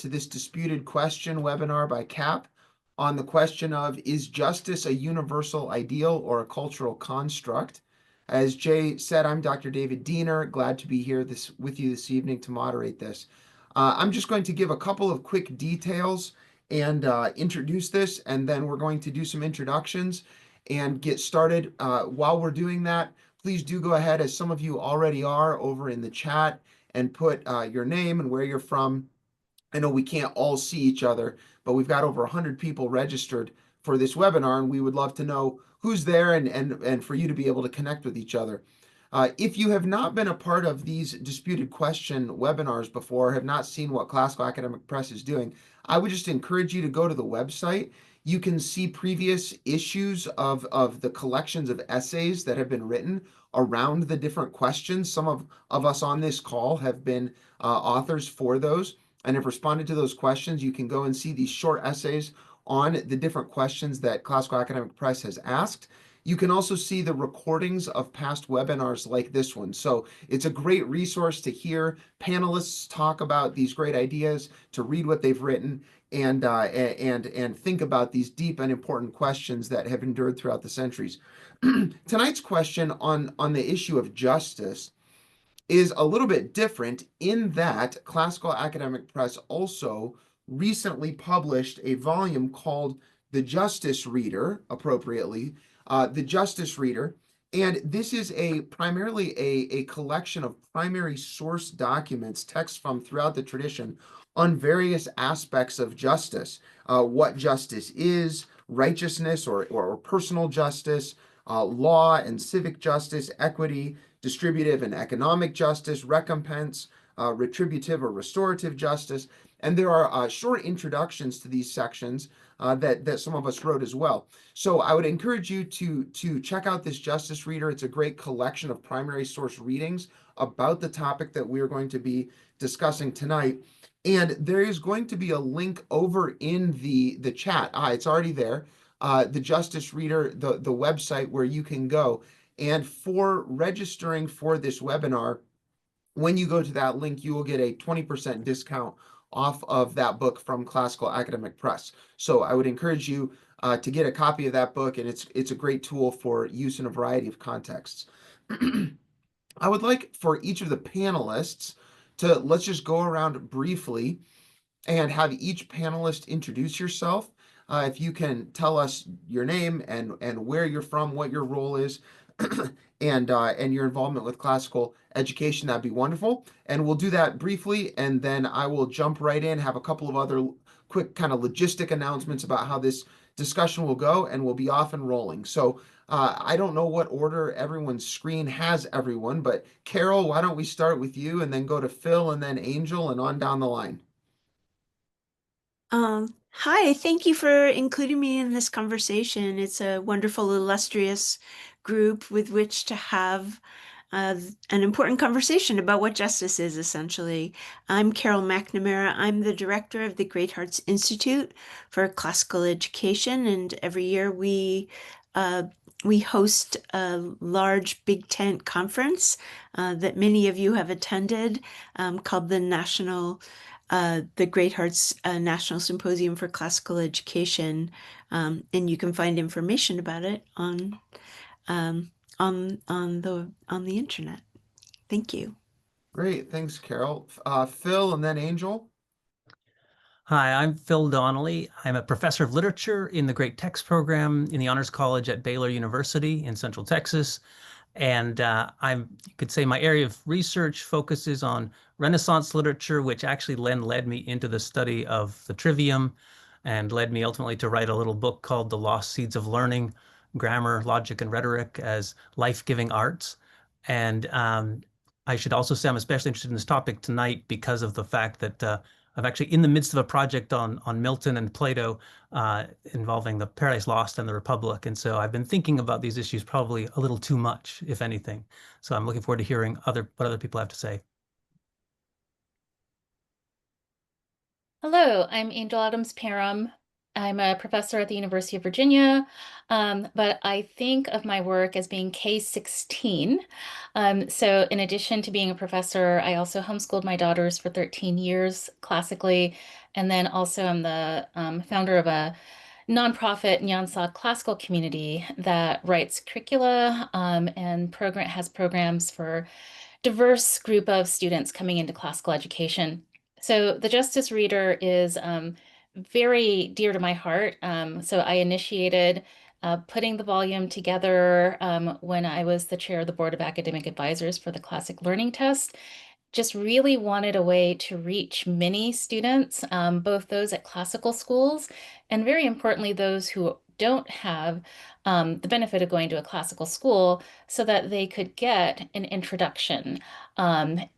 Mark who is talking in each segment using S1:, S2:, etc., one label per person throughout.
S1: to this disputed question webinar by CAP on the question of, is justice a universal ideal or a cultural construct? As Jay said, I'm Dr. David Diener, glad to be here with you this evening to moderate this. I'm just going to give a couple of quick details and introduce this, and then we're going to do some introductions and get started. While we're doing that, please do go ahead, as some of you already are, over in the chat and put your name and where you're from. I know we can't all see each other, but we've got over 100 people registered for this webinar, and we would love to know who's there and for you to be able to connect with each other. If you have not been a part of these disputed question webinars before, have not seen what Classical Academic Press is doing, I would just encourage you to go to the website. You can see previous issues of the collections of essays that have been written around the different questions. Some of us on this call have been authors for those and have responded to those questions. You can go and see these short essays on the different questions that Classical Academic Press has asked. You can also see the recordings of past webinars like this one. So it's a great resource to hear panelists talk about these great ideas, to read what they've written, and think about these deep and important questions that have endured throughout the centuries. Tonight's question on the issue of justice is a little bit different in that Classical Academic Press also recently published a volume called The Justice Reader, appropriately, The Justice Reader. And this is primarily a collection of primary source documents, texts from throughout the tradition on various aspects of justice, what justice is, righteousness or personal justice, law and civic justice, equity, distributive and economic justice, recompense, retributive or restorative justice. And there are short introductions to these sections that some of us wrote as well. So I would encourage you to check out this Justice Reader. It's a great collection of primary source readings about the topic that we're going to be discussing tonight. And there is going to be a link over in the chat. It's already there. The Justice Reader, the website where you can go. And for registering for this webinar, when you go to that link, you will get a 20% discount off of that book from Classical Academic Press. So I would encourage you to get a copy of that book, and it's a great tool for use in a variety of contexts. I would like for each of the panelists to, let's just go around briefly and have each panelist introduce yourself. If you can tell us your name and where you're from, what your role is, and your involvement with classical education, that'd be wonderful. And we'll do that briefly, and then I will jump right in, have a couple of other quick kind of logistic announcements about how this discussion will go, and we'll be off and rolling. So I don't know what order everyone's screen has everyone, but Carol, why don't we start with you and then go to Phil and then Angel and on down the line.
S2: Hi, thank you for including me in this conversation. It's a wonderful, illustrious group with which to have an important conversation about what justice is, essentially. I'm Carol McNamara. I'm the director of the Great Hearts Institute for Classical Education, and every year we host a large big tent conference that many of you have attended called the Great Hearts National Symposium for Classical Education, and you can find information about it on the internet. Thank you.
S1: Great, thanks, Carol. Phil and then Angel.
S3: Hi, I'm Phil Donnelly. I'm a professor of literature in the Great Text program in the Honors College at Baylor University in Central Texas. And you could say my area of research focuses on Renaissance literature, which actually led me into the study of the trivium and led me ultimately to write a little book called The Lost Seeds of Learning, Grammar, Logic, and Rhetoric as Life-Giving Arts. And I should also say I'm especially interested in this topic tonight because of the fact that I'm actually in the midst of a project on Milton and Plato involving the Paradise Lost and the Republic. And so I've been thinking about these issues probably a little too much, if anything. So I'm looking forward to hearing what other people have to say.
S4: Hello, I'm Angel Adams Parham. I'm a professor at the University of Virginia, but I think of my work as being K-16. So in addition to being a professor, I also homeschooled my daughters for 13 years classically, and then also I'm the founder of a nonprofit Nyansa classical community that writes curricula and program has programs for diverse group of students coming into classical education. So the Justice Reader is very dear to my heart. So I initiated putting the volume together when I was the chair of the Board of Academic Advisors for the Classic Learning Test. Just really wanted a way to reach many students, both those at classical schools and very importantly, those who don't have the benefit of going to a classical school so that they could get an introduction,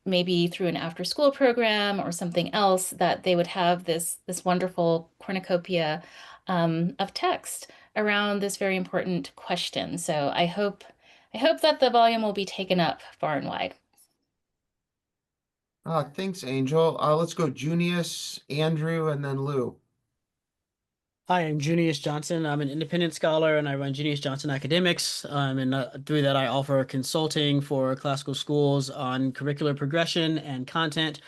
S4: maybe through an after school program or something else that they would have this wonderful cornucopia of text around this very important question. So I hope that the volume will be taken up far and wide.
S1: Thanks, Angel. Let's go Junius, Andrew, and then Lou.
S5: Hi, I'm Junius Johnson. I'm an independent scholar and I run Junius Johnson Academics. Through that, I offer consulting for classical schools on curricular progression and content,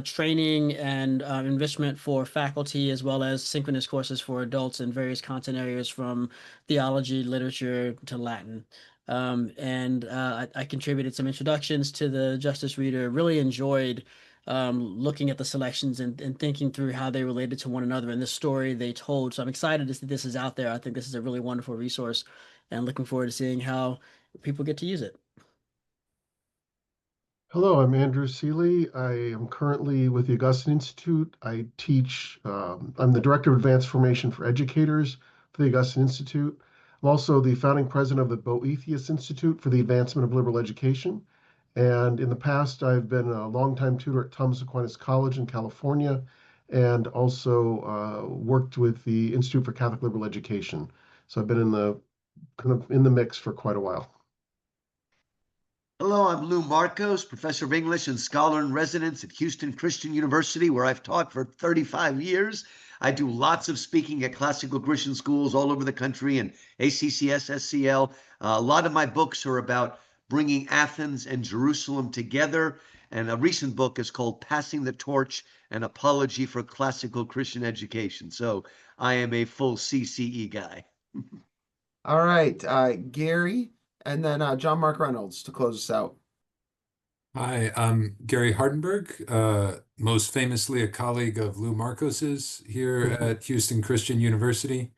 S5: training and enrichment for faculty, as well as synchronous courses for adults in various content areas from theology, literature to Latin. I contributed some introductions to the Justice Reader. Really enjoyed looking at the selections and thinking through how they related to one another and the story they told. So I'm excited to see this is out there. I think this is a really wonderful resource and looking forward to seeing how people get to use it.
S6: Hello, I'm Andrew Seeley. I am currently with the Augustine Institute. I teach, I'm the Director of Advanced Formation for Educators for the Augustine Institute. I'm also the founding president of the Boethius Institute for the Advancement of Liberal Education. And in the past, I've been a longtime tutor at Thomas Aquinas College in California and also worked with the Institute for Catholic Liberal Education. So I've been in the mix for quite a while.
S7: Hello, I'm Lou Marcos, professor of English and scholar in residence at Houston Christian University, where I've taught for 35 years. I do lots of speaking at classical Christian schools all over the country and ACCS, SCL. A lot of my books are about bringing Athens and Jerusalem together. And a recent book is called Passing the Torch, an Apology for Classical Christian Education. So I am a full CCE guy.
S1: All right, Gary, and then John Mark Reynolds to close us out.
S8: Hi, I'm Gary Hardenberg, most famously a colleague of Lou Marcos's here at Houston Christian University.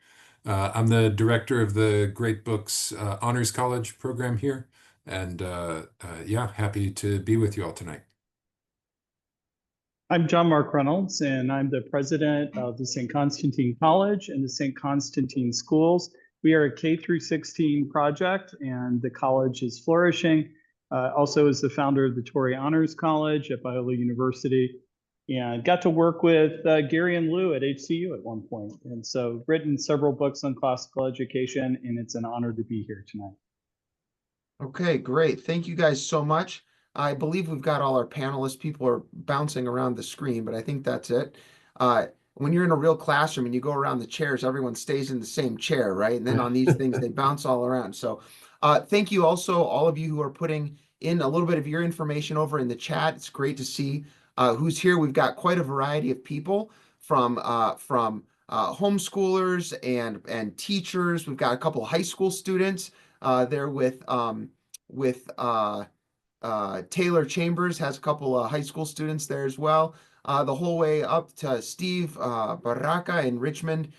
S8: I'm the director of the Great Books Honors College program here, and yeah, happy to be with you all tonight.
S9: I'm John Mark Reynolds, and I'm the president of the St. Constantine College and the St. Constantine Schools. We are a K through 16 project, and the college is flourishing. Also is the founder of the Torrey Honors College at Biola University, and got to work with Gary and Lou at HCU at one point. And so written several books on classical education, and it's an honor to be here tonight.
S1: Okay, great. Thank you guys so much. I believe we've got all our panelists. People are bouncing around the screen, but I think that's it. When you're in a real classroom and you go around the chairs, everyone stays in the same chair, right? And then on these things, they bounce all around. So thank you also, all of you who are putting in a little bit of your information over in the chat. It's great to see who's here. We've got quite a variety of people from homeschoolers and teachers. We've got a couple of high school students there with Taylor Chambers has a couple of high school students there as well. The whole way up to Steve Baraka in Richmond,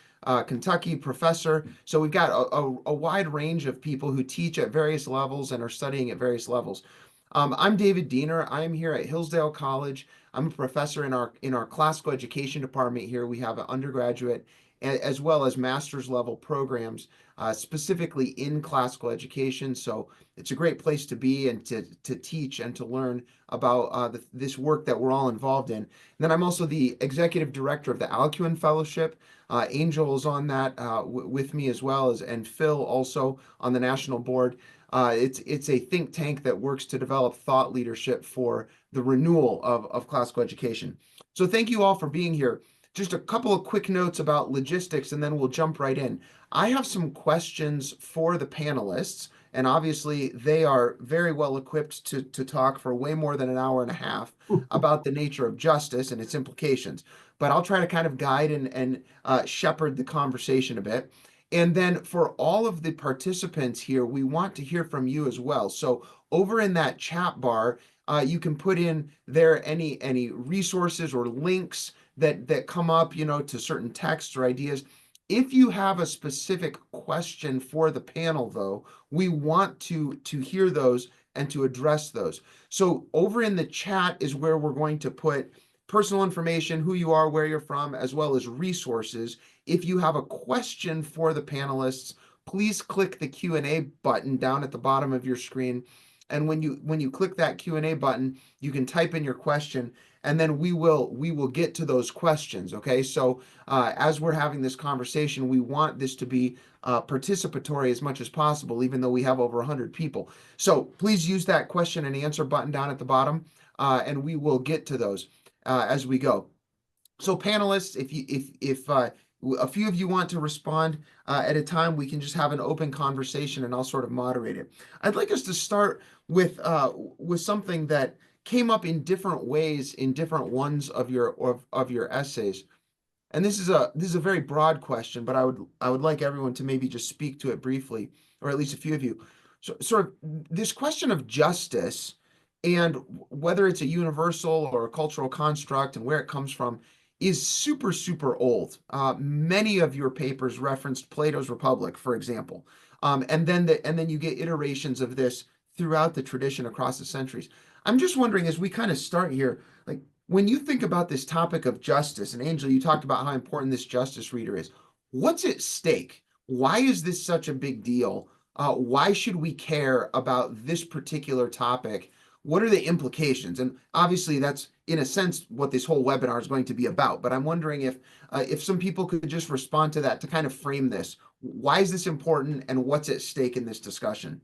S1: Kentucky, professor. So we've got a wide range of people who teach at various levels and are studying at various levels. I'm David Diener. I am here at Hillsdale College. I'm a professor in our classical education department here. We have an undergraduate as well as master's level programs, specifically in classical education. So it's a great place to be and to teach and to learn about this work that we're all involved in. And then I'm also the executive director of the Alcuin Fellowship. Angel is on that with me as well as, and Phil also on the national board. It's a think tank that works to develop thought leadership for the renewal of classical education. So thank you all for being here. Just a couple of quick notes about logistics, and then we'll jump right in. I have some questions for the panelists, and obviously they are very well equipped to talk for way more than an hour and a half about the nature of justice and its implications. But I'll try to kind of guide and shepherd the conversation a bit. And then for all of the participants here, we want to hear from you as well. So over in that chat bar, you can put in there any resources or links that come up, to certain texts or ideas. If you have a specific question for the panel, though, we want to hear those and to address those. So over in the chat is where we're going to put personal information, who you are, where you're from, as well as resources. If you have a question for the panelists, please click the Q&A button down at the bottom of your screen. And when you click that Q&A button, you can type in your question, and then we will get to those questions. Okay, so as we're having this conversation, we want this to be participatory as much as possible, even though we have over 100 people. So please use that question and answer button down at the bottom, and we will get to those as we go. So panelists, if a few of you want to respond at a time, we can just have an open conversation and I'll sort of moderate it. I'd like us to start with something that came up in different ways in different ones of your essays. And this is a very broad question, but I would like everyone to maybe just speak to it briefly, or at least a few of you. So sort of this question of justice and whether it's a universal or a cultural construct and where it comes from is super, super old. Many of your papers referenced Plato's Republic, for example. And then you get iterations of this throughout the tradition across the centuries. I'm just wondering, as we kind of start here, like when you think about this topic of justice, and Angela, you talked about how important this justice reader is. What's at stake? Why is this such a big deal? Why should we care about this particular topic? What are the implications? And obviously, that's in a sense what this whole webinar is going to be about. But I'm wondering if some people could just respond to that to kind of frame this. Why is this important, and what's at stake in this discussion?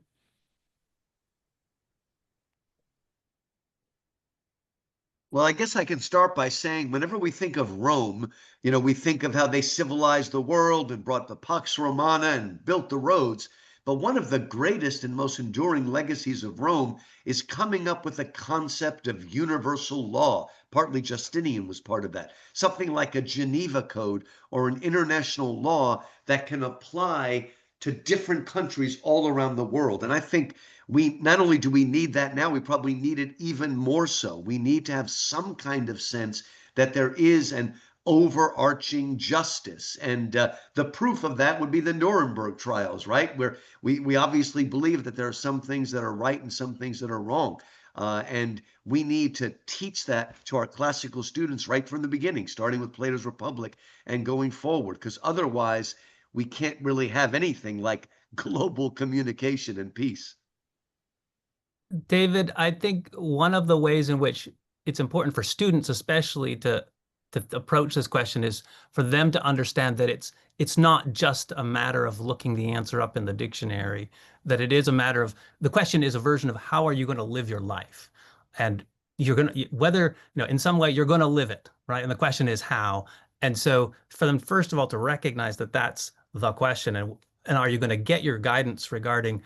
S7: Well, I guess I can start by saying whenever we think of Rome, we think of how they civilized the world and brought the Pax Romana and built the roads. But one of the greatest and most enduring legacies of Rome is coming up with a concept of universal law. Partly Justinian was part of that. Something like a Geneva Code or an international law that can apply to different countries all around the world. And I think we not only do we need that now, we probably need it even more so. We need to have some kind of sense that there is an overarching justice. And the proof of that would be the Nuremberg trials, right? Where we obviously believe that there are some things that are right and some things that are wrong. And we need to teach that to our classical students right from the beginning, starting with Plato's Republic and going forward, because otherwise we can't really have anything like global communication and peace.
S3: David, I think one of the ways in which it's important for students, especially to approach this question, is for them to understand that it's not just a matter of looking the answer up in the dictionary, that it is a matter of, the question is a version of how are you going to live your life? And you're going to, whether, in some way you're going to live it, right? And the question is how. And so for them, first of all, to recognize that that's the question, and are you going to get your guidance regarding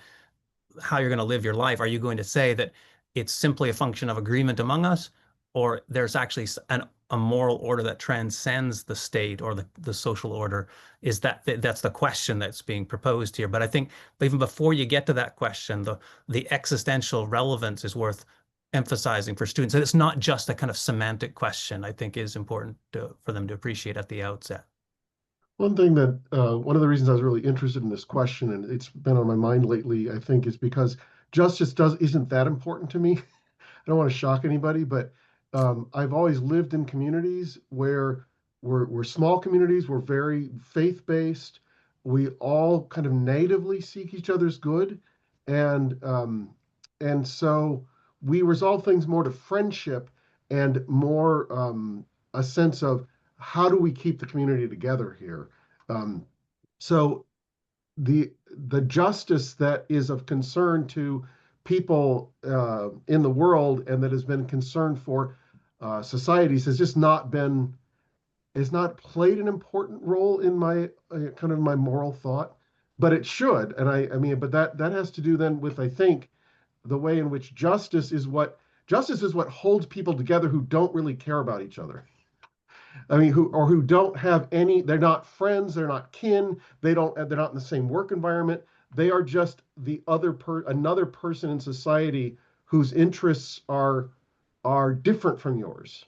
S3: how you're going to live your life? Are you going to say that it's simply a function of agreement among us, or there's actually a moral order that transcends the state or the social order? That's the question that's being proposed here. But I think even before you get to that question, the existential relevance is worth emphasizing for students. And it's not just a kind of semantic question, I think is important for them to appreciate at the outset.
S6: One thing that, one of the reasons I was really interested in this question, and it's been on my mind lately, I think, is because justice isn't that important to me. I don't want to shock anybody, but I've always lived in communities where we're small communities, we're very faith-based, we all kind of natively seek each other's good, and so we resolve things more to friendship and more a sense of how do we keep the community together here. So the justice that is of concern to people in the world and that has been concern for societies has just not been has not played an important role in my kind of my moral thought, but it should. And I mean, but that has to do then with, I think, the way in which justice is what holds people together who don't really care about each other. I mean, who don't have any, they're not friends, they're not kin, they're not in the same work environment. They are just another person in society whose interests are different from yours.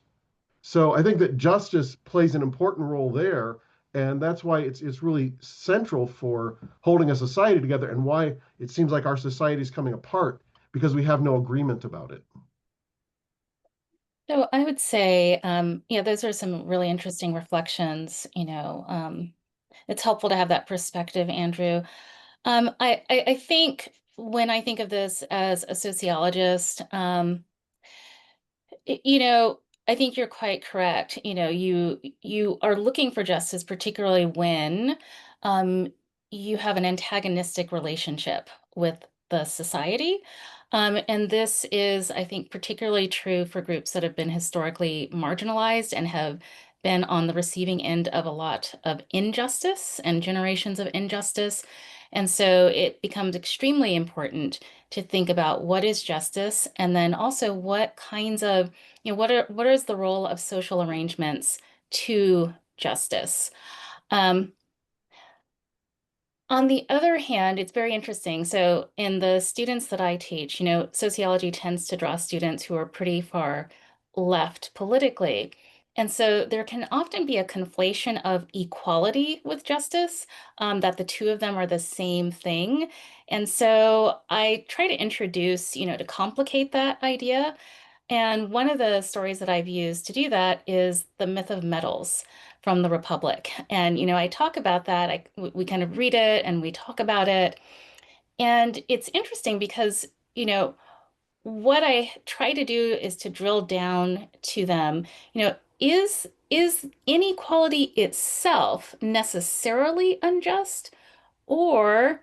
S6: So I think that justice plays an important role there, and that's why it's really central for holding a society together, and why it seems like our society is coming apart because we have no agreement about it.
S4: So I would say, yeah, those are some really interesting reflections. It's helpful to have that perspective, Andrew. I think when I think of this as a sociologist, Y- You know, I think you're quite correct. You are looking for justice, particularly when um, you have an antagonistic relationship with the society. And this is, I think, particularly true for groups that have been historically marginalized and have been on the receiving end of a lot of injustice and generations of injustice. And so it becomes extremely important to think about what is justice, and then also what kinds of what is the role of social arrangements to justice? Um, on the other hand, it's very interesting. So in the students that I teach, sociology tends to draw students who are pretty far left politically. And so there can often be a conflation of equality with justice, that the two of them are the same thing. And so I try to introduce, to complicate that idea. And one of the stories that I've used to do that is the myth of metals from the Republic. And, I talk about that. We kind of read it and we talk about it. And it's interesting because, what I try to do is to drill down to them, is inequality itself necessarily unjust? Or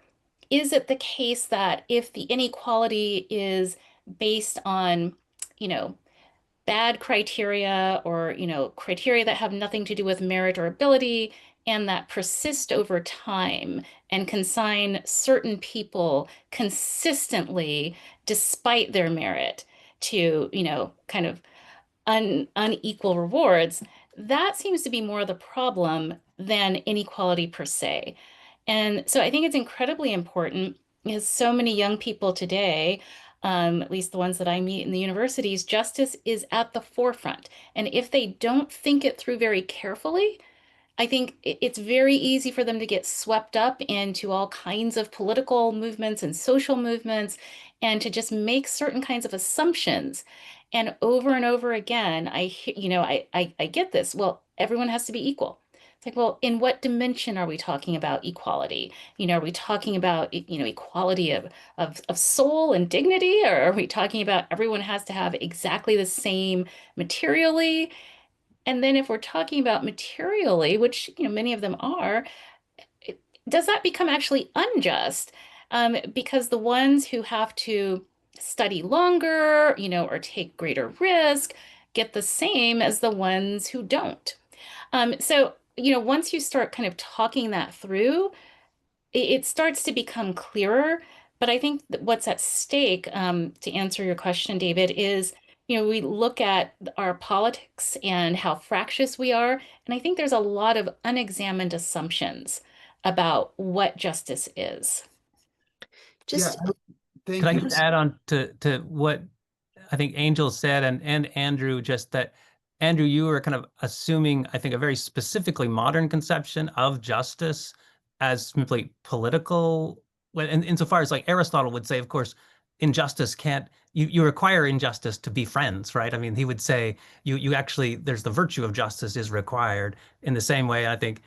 S4: is it the case that if the inequality is based on, you know, bad criteria, or criteria that have nothing to do with merit or ability, and that persist over time and consign certain people consistently despite their merit to kind of unequal rewards, that seems to be more the problem than inequality per se. And so I think it's incredibly important because so many young people today, at least the ones that I meet in the universities, justice is at the forefront. And if they don't think it through very carefully, I think it's very easy for them to get swept up into all kinds of political movements and social movements, and to just make certain kinds of assumptions. And over again, I get this. Well, everyone has to be equal. It's like, well, in what dimension are we talking about equality? Are we talking about, equality of soul and dignity, or are we talking about everyone has to have exactly the same materially? And then if we're talking about materially, which many of them are, it, does that become actually unjust? Because the ones who have to study longer, or take greater risk, get the same as the ones who don't. So, once you start kind of talking that through, it starts to become clearer. But I think that what's at stake, to answer your question, David, is, we look at our politics and how fractious we are. And I think there's a lot of unexamined assumptions about what justice is.
S1: Yeah,
S2: Just
S1: thank
S3: Could I
S1: you.
S3: just add on to what I think Angel said, and Andrew, just that Andrew, you were kind of assuming, I think, a very specifically modern conception of justice as simply political. And insofar as like Aristotle would say, of course, injustice can't, you require injustice to be friends, right? I mean, he would say you actually, there's the virtue of justice is required. In the same way, I think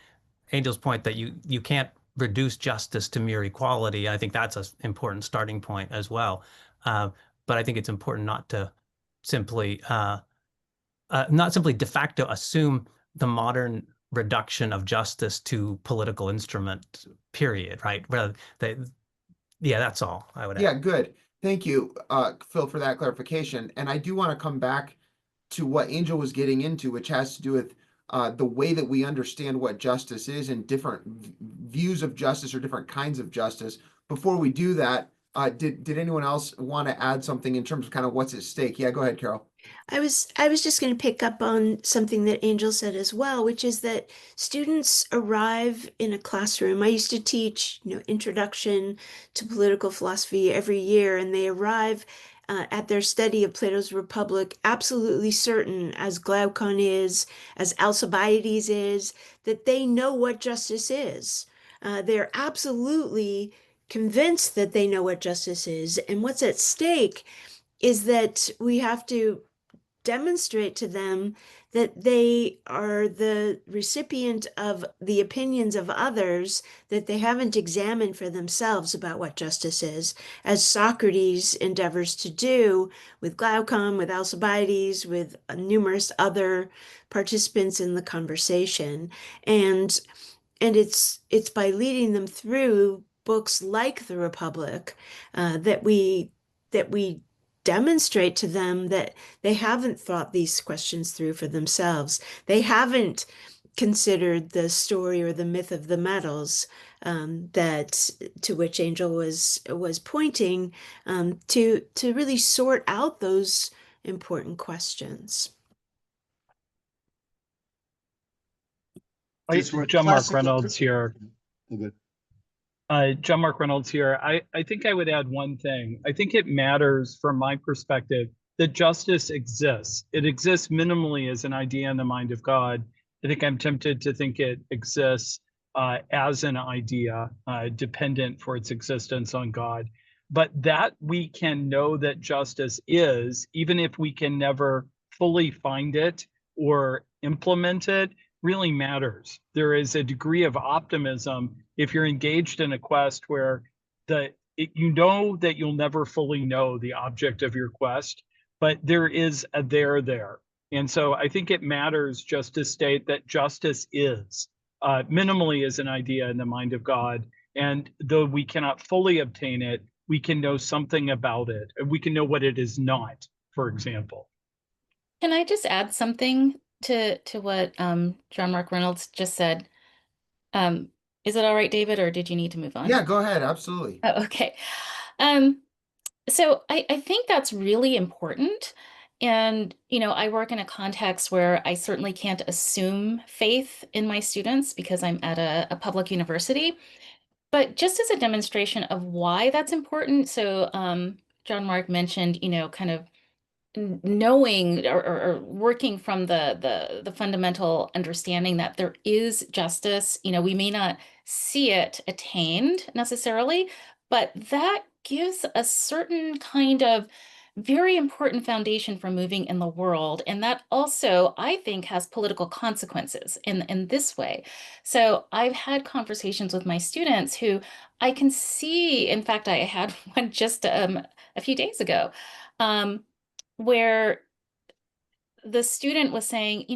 S3: Angel's point that you can't reduce justice to mere equality. I think that's an important starting point as well. Uh, but I think it's important simply not simply de facto assume the modern reduction of justice to political instrument, period, right? Rather, yeah, that's all I would add.
S1: Yeah, good. Thank you, Phil, for that clarification. And I do want to come back to what Angel was getting into, which has to do with the way that we understand what justice is and different views of justice or different kinds of justice. Before we do that, did anyone else want to add something in terms of kind of what's at stake? Yeah, go ahead, Carol.
S2: I was just going to pick up on something that Angel said as well, which is that students arrive in a classroom. I used to teach, introduction to political philosophy every year, and they arrive at their study of Plato's Republic absolutely certain, as Glaucon is, as Alcibiades is, that they know what justice is. They're absolutely convinced that they know what justice is, and what's at stake is that we have to demonstrate to them that they are the recipient of the opinions of others, that they haven't examined for themselves about what justice is, as Socrates endeavors to do with Glaucon, with Alcibiades, with numerous other participants in the conversation. And it's by leading them through books like The Republic that we demonstrate to them that they haven't thought these questions through for themselves. They haven't considered the story or the myth of the metals that to which Angel was pointing to really sort out those important questions.
S9: John Mark Reynolds here. John Mark Reynolds here. I think I would add one thing. I think it matters from my perspective that justice exists. It exists minimally as an idea in the mind of God. I think I'm tempted to think it exists as an idea, dependent for its existence on God. But that we can know that justice is, even if we can never fully find it or implement it, really matters. There is a degree of optimism if you're engaged in a quest where you know that you'll never fully know the object of your quest, but there is a there. And so I think it matters just to state that justice is, minimally is an idea in the mind of God. And though we cannot fully obtain it, we can know something about it. We can know what it is not, for example.
S4: Can I just add something to what John Mark Reynolds just said? Is it all right, David, or did you need to move on?
S1: Yeah, go ahead. Absolutely.
S4: Oh, okay. So I think that's really important. And, I work in a context where I certainly can't assume faith in my students because I'm at a public university. But just as a demonstration of why that's important, so John Mark mentioned, kind of knowing or working from the fundamental understanding that there is justice. We may not see it attained necessarily, but that gives a certain kind of very important foundation for moving in the world. And that also, I think, has political consequences in this way. So I've had conversations with my students who I can see, in fact, I had one just a few days ago, where the student was saying,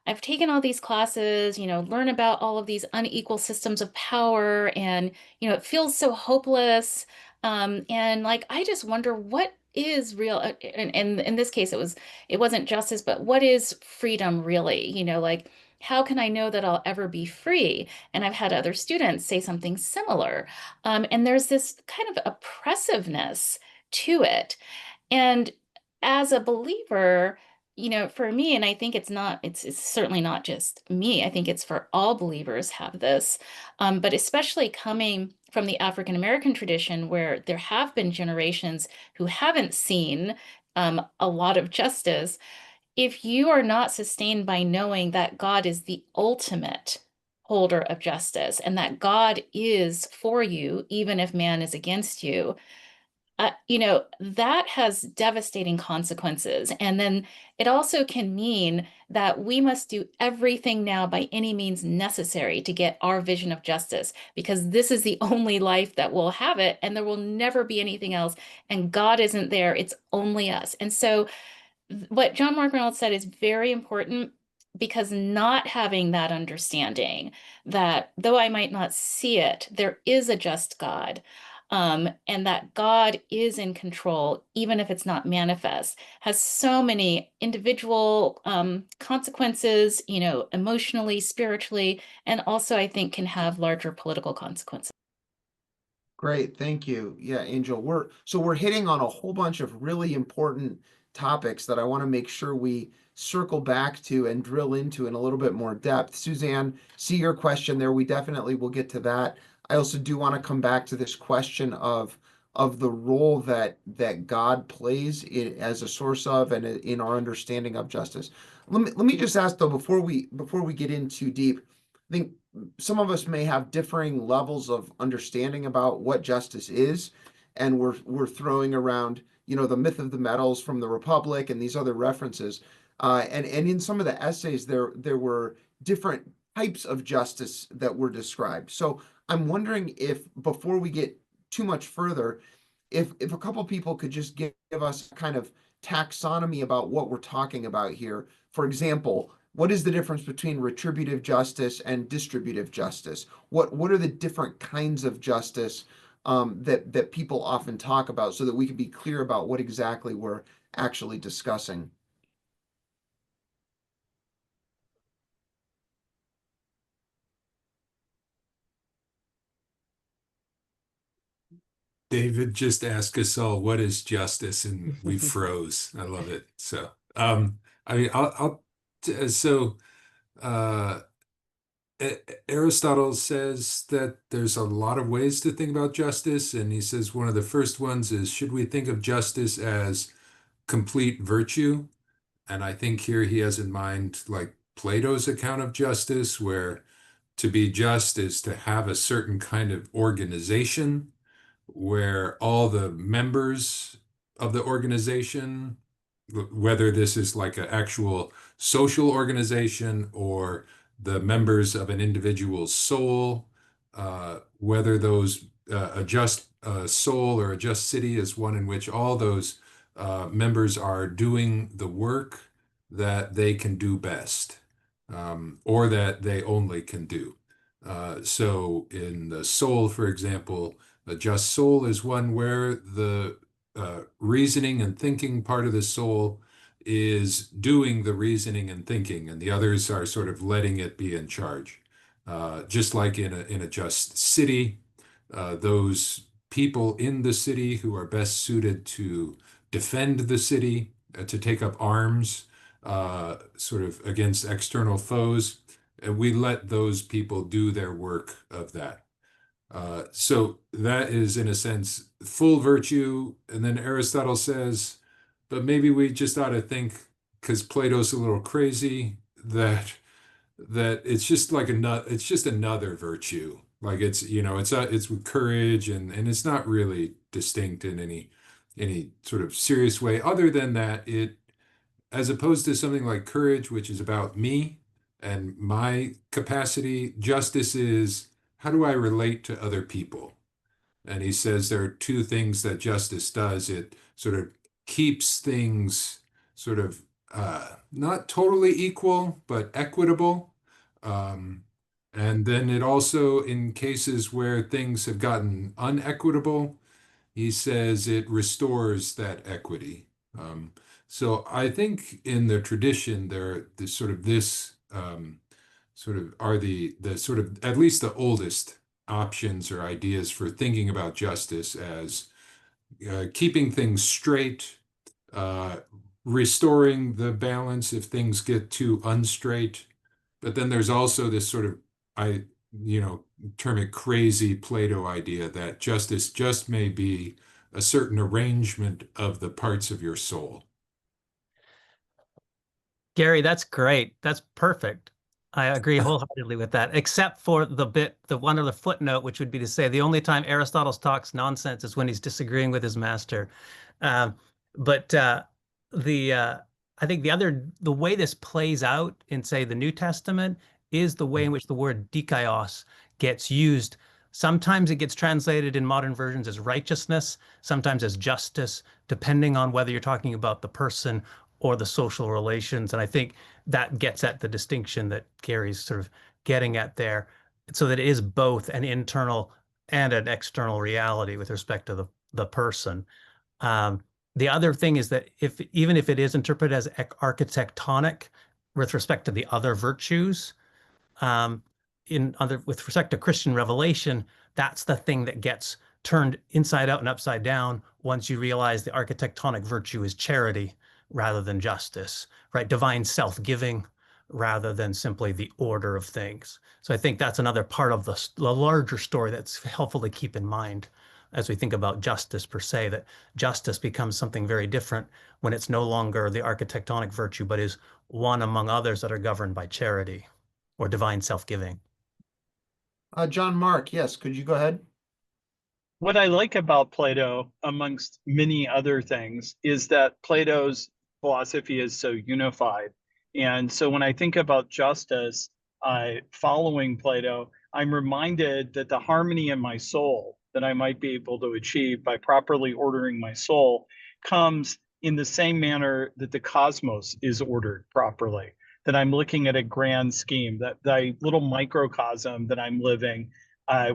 S4: I've taken all these classes, learn about all of these unequal systems of power, and, it feels so hopeless. And like, I just wonder what is real. And in this case, it wasn't justice, but what is freedom really? Like, how can I know that I'll ever be free? And I've had other students say something similar. And there's this kind of oppressiveness to it. And as a believer, for me, and I think it's certainly not just me, I think it's for all believers have this, but especially coming from the African American tradition where there have been generations who haven't seen a lot of justice. If you are not sustained by knowing that God is the ultimate holder of justice and that God is for you, even if man is against you, that has devastating consequences. And then it also can mean that we must do everything now by any means necessary to get our vision of justice, because this is the only life that will have it, and there will never be anything else. And God isn't there, it's only us. And so what John Mark Reynolds said is very important, because not having that understanding that though I might not see it, there is a just God, and that God is in control, even if it's not manifest, has so many individual consequences, emotionally, spiritually, and also I think can have larger political consequences.
S1: Great, thank you. Yeah, Angel, we're hitting on a whole bunch of really important topics that I want to make sure we circle back to and drill into in a little bit more depth. Suzanne, see your question there. We definitely will get to that. I also do want to come back to this question of the role that God plays as a source of and in our understanding of justice. Let me just ask though before we get in too deep, I think some of us may have differing levels of understanding about what justice is, and we're throwing around, the myth of the metals from the Republic and these other references. And in some of the essays, there were different types of justice that were described. So I'm wondering if before we get too much further, if a couple people could just give us kind of taxonomy about what we're talking about here. For example, what is the difference between retributive justice and distributive justice? What are the different kinds of justice that people often talk about, so that we can be clear about what exactly we're actually discussing?
S8: David just asked us all, what is justice? And we froze. I love it. So, I mean, so, uh, Aristotle says that there's a lot of ways to think about justice. And he says one of the first ones is, should we think of justice as complete virtue? And I think here he has in mind like Plato's account of justice, where to be just is to have a certain kind of organization where all the members of the organization, whether this is like an actual social organization or the members of an individual's soul, whether those a just soul or a just city is one in which all those members are doing the work that they can do best, or that they only can do. So in the soul, for example, a just soul is one where the reasoning and thinking part of the soul is doing the reasoning and thinking, and the others are sort of letting it be in charge. Just like in a just city, those people in the city who are best suited to defend the city, to take up arms, sort of against external foes, and we let those people do their work of that. So that is, in a sense, full virtue. And then Aristotle says, but maybe we just ought to think, because Plato's a little crazy, that it's just like it's just another virtue. Like it's with courage, and it's not really distinct in any sort of serious way. Other than that, as opposed to something like courage, which is about me and my capacity, justice is, how do I relate to other people? And he says there are two things that justice does. It sort of keeps things sort of not totally equal, but equitable. Um, and then it also, in cases where things have gotten unequitable, he says it restores that equity. So I think in the tradition, there's sort of this sort of are the sort of at least the oldest options or ideas for thinking about justice as keeping things straight, uh, restoring the balance if things get too unstraight. But then there's also this sort of, I, term it crazy Plato idea that justice just may be a certain arrangement of the parts of your soul.
S3: Gary, that's great. That's perfect. I agree wholeheartedly with that, except for the one other footnote, which would be to say the only time Aristotle talks nonsense is when he's disagreeing with his master. Um, but the I think the way this plays out in, say, the New Testament is the way in which the word dikaios gets used. Sometimes it gets translated in modern versions as righteousness, sometimes as justice, depending on whether you're talking about the person or the social relations. And I think that gets at the distinction that Gary's sort of getting at there, so that it is both an internal and an external reality with respect to the person. The other thing is that even if it is interpreted as architectonic with respect to the other virtues, with respect to Christian revelation, that's the thing that gets turned inside out and upside down once you realize the architectonic virtue is charity rather than justice, right? Divine self-giving rather than simply the order of things. So I think that's another part of the larger story that's helpful to keep in mind as we think about justice per se, that justice becomes something very different when it's no longer the architectonic virtue, but is one among others that are governed by charity or divine self-giving.
S1: John Mark, yes, could you go ahead?
S9: What I like about Plato, amongst many other things, is that Plato's philosophy is so unified. And so when I think about justice, following Plato, I'm reminded that the harmony in my soul that I might be able to achieve by properly ordering my soul comes in the same manner that the cosmos is ordered properly, that I'm looking at a grand scheme, that the little microcosm that I'm living,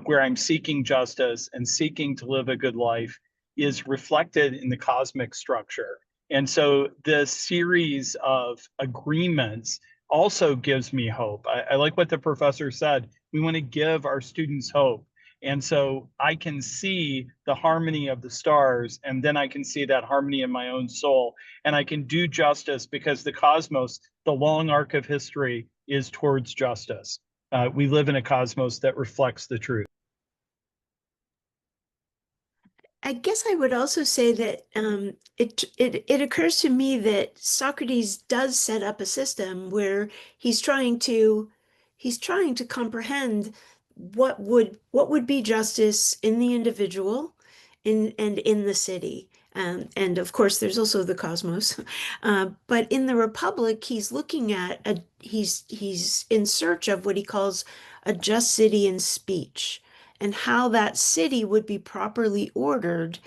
S9: where I'm seeking justice and seeking to live a good life, is reflected in the cosmic structure. And so this series of agreements also gives me hope. I like what the professor said. We want to give our students hope. And so I can see the harmony of the stars, and then I can see that harmony in my own soul. And I can do justice because the cosmos, the long arc of history, is towards justice. We live in a cosmos that reflects the truth.
S2: I guess I would also say that it occurs to me that Socrates does set up a system where he's trying to comprehend what would be justice in the individual, and in the city. And of course, there's also the cosmos. But in the Republic, he's looking at he's in search of what he calls a just city in speech, and how that city would be properly ordered,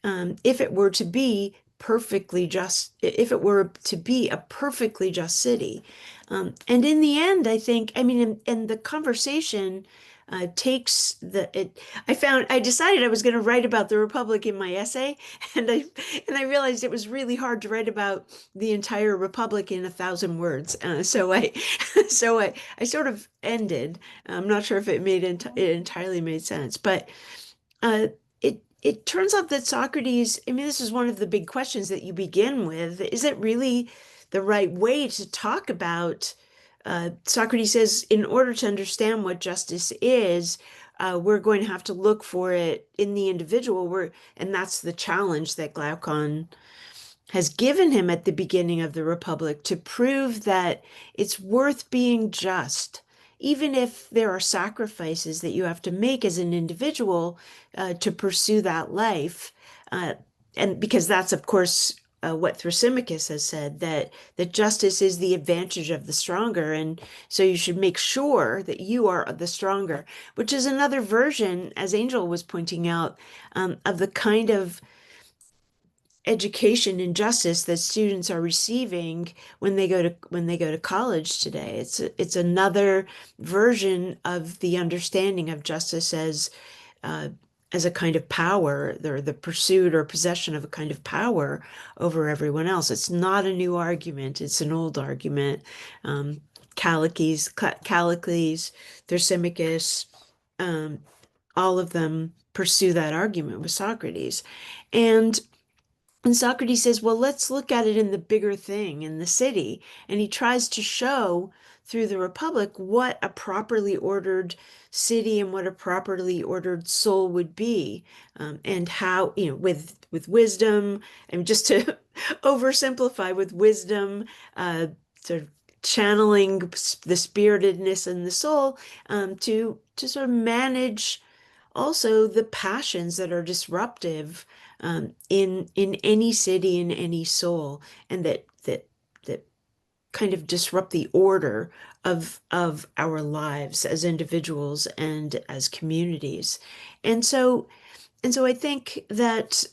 S2: if it were to be perfectly just, if it were to be a perfectly just city. And in the end, I think, I mean, and the conversation takes I decided I was going to write about the Republic in my essay, and I realized it was really hard to write about the entire Republic in 1,000 words. So I I sort of ended. I'm not sure if it entirely made sense, but uh, it turns out that Socrates, I mean, this is one of the big questions that you begin with. Is it really the right way to talk about? Socrates says, in order to understand what justice is, we're going to have to look for it in the individual. And that's the challenge that Glaucon has given him at the beginning of the Republic, to prove that it's worth being just, even if there are sacrifices that you have to make as an individual to pursue that life. And because that's, of course, what Thrasymachus has said, that justice is the advantage of the stronger. And so you should make sure that you are the stronger, which is another version, as Angel was pointing out, of the kind of education and justice that students are receiving when they go to college today. It's another version of the understanding of justice as a kind of power, or the pursuit or possession of a kind of power over everyone else. It's not a new argument, it's an old argument. Callicles, Thrasymachus, all of them pursue that argument with Socrates. And Socrates says, well, let's look at it in the bigger thing, in the city. And he tries to show through the Republic what a properly ordered city and what a properly ordered soul would be, and how, with wisdom, and just to oversimplify, with wisdom, sort of channeling the spiritedness in the soul, to sort of manage also the passions that are disruptive, in any city, in any soul, and that kind of disrupt the order of our lives as individuals and as communities. And so I think that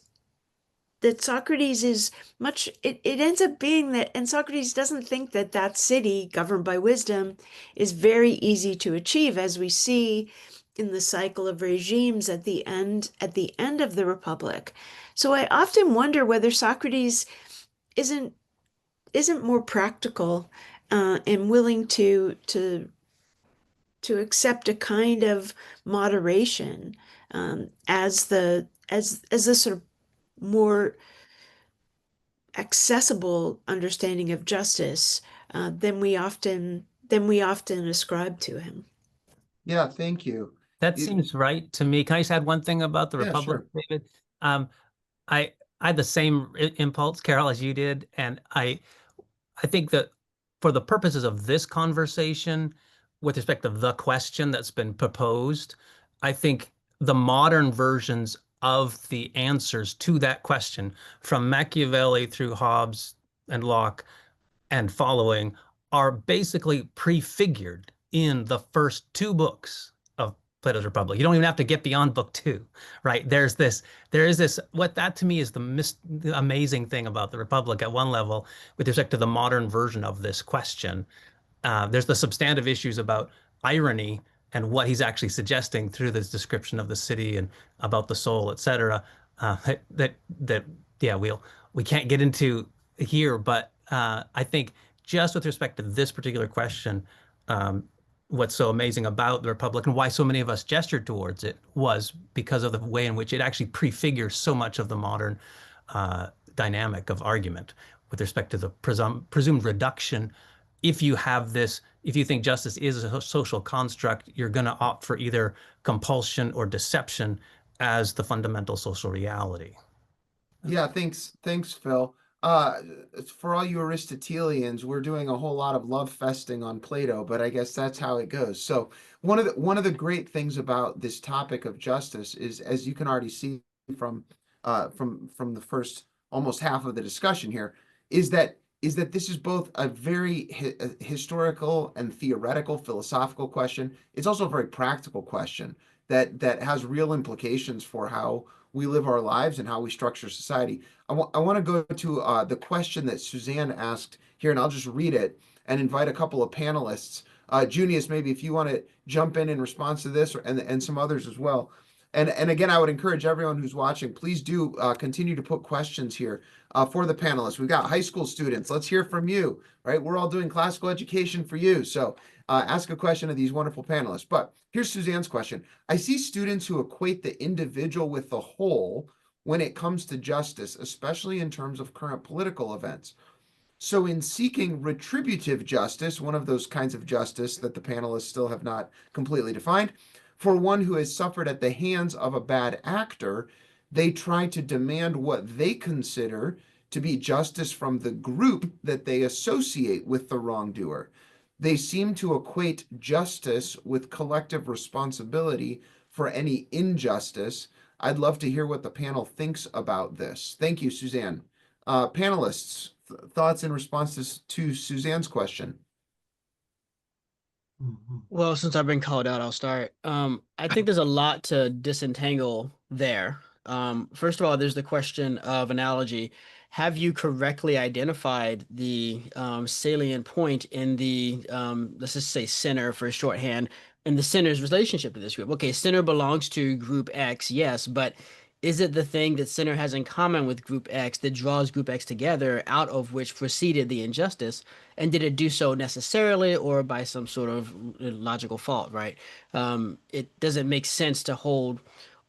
S2: Socrates is much, it ends up being that, and Socrates doesn't think that city governed by wisdom is very easy to achieve, as we see in the cycle of regimes at the end of the Republic. So I often wonder whether Socrates isn't more practical and willing to accept a kind of moderation as the sort of more accessible understanding of justice than we often ascribe to him.
S1: Yeah, thank you.
S3: That
S1: It-
S3: seems right to me. Can I just add one thing about the
S1: Yeah,
S3: Republic,
S1: sure.
S3: David? Um, I had the same impulse, Carol, as you did, and I think that for the purposes of this conversation, with respect to the question that's been proposed, I think the modern versions of the answers to that question, from Machiavelli through Hobbes and Locke and following, are basically prefigured in the first two books of Plato's Republic. You don't even have to get beyond book two, right? There is this, what that to me is the amazing thing about the Republic at one level with respect to the modern version of this question. There's the substantive issues about irony and what he's actually suggesting through this description of the city and about the soul, etc. That yeah, we can't get into here, but I think just with respect to this particular question, what's so amazing about the Republic and why so many of us gestured towards it was because of the way in which it actually prefigures so much of the modern dynamic of argument with respect to the presumed reduction. If you have this, if you think justice is a social construct, you're going to opt for either compulsion or deception as the fundamental social reality.
S1: Yeah, thanks, Phil. For all you Aristotelians, we're doing a whole lot of love festing on Plato, but I guess that's how it goes. So one of the great things about this topic of justice is, as you can already see from from the first almost half of the discussion here, is that this is both a very historical and theoretical philosophical question. It's also a very practical question that has real implications for how we live our lives and how we structure society. I want to go to the question that Suzanne asked here, and I'll just read it and invite a couple of panelists. Junius, maybe if you want to jump in response to this, and some others as well. And again, I would encourage everyone who's watching, please do continue to put questions here for the panelists. We've got high school students. Let's hear from you, right? We're all doing classical education for you. So ask a question of these wonderful panelists. But here's Suzanne's question. I see students who equate the individual with the whole when it comes to justice, especially in terms of current political events. So in seeking retributive justice, one of those kinds of justice that the panelists still have not completely defined, for one who has suffered at the hands of a bad actor, they try to demand what they consider to be justice from the group that they associate with the wrongdoer. They seem to equate justice with collective responsibility for any injustice. I'd love to hear what the panel thinks about this. Thank you, Suzanne. Panelists, thoughts in response to Suzanne's question?
S5: Well, since I've been called out, I'll start. I think there's a lot to disentangle there. First of all, there's the question of analogy. Have you correctly identified the salient point in the, let's just say sinner for shorthand, in the sinner's relationship to this group? Okay, sinner belongs to group X, yes, but is it the thing that sinner has in common with group X that draws group X together, out of which proceeded the injustice? And did it do so necessarily or by some sort of logical fault, right? It doesn't make sense to hold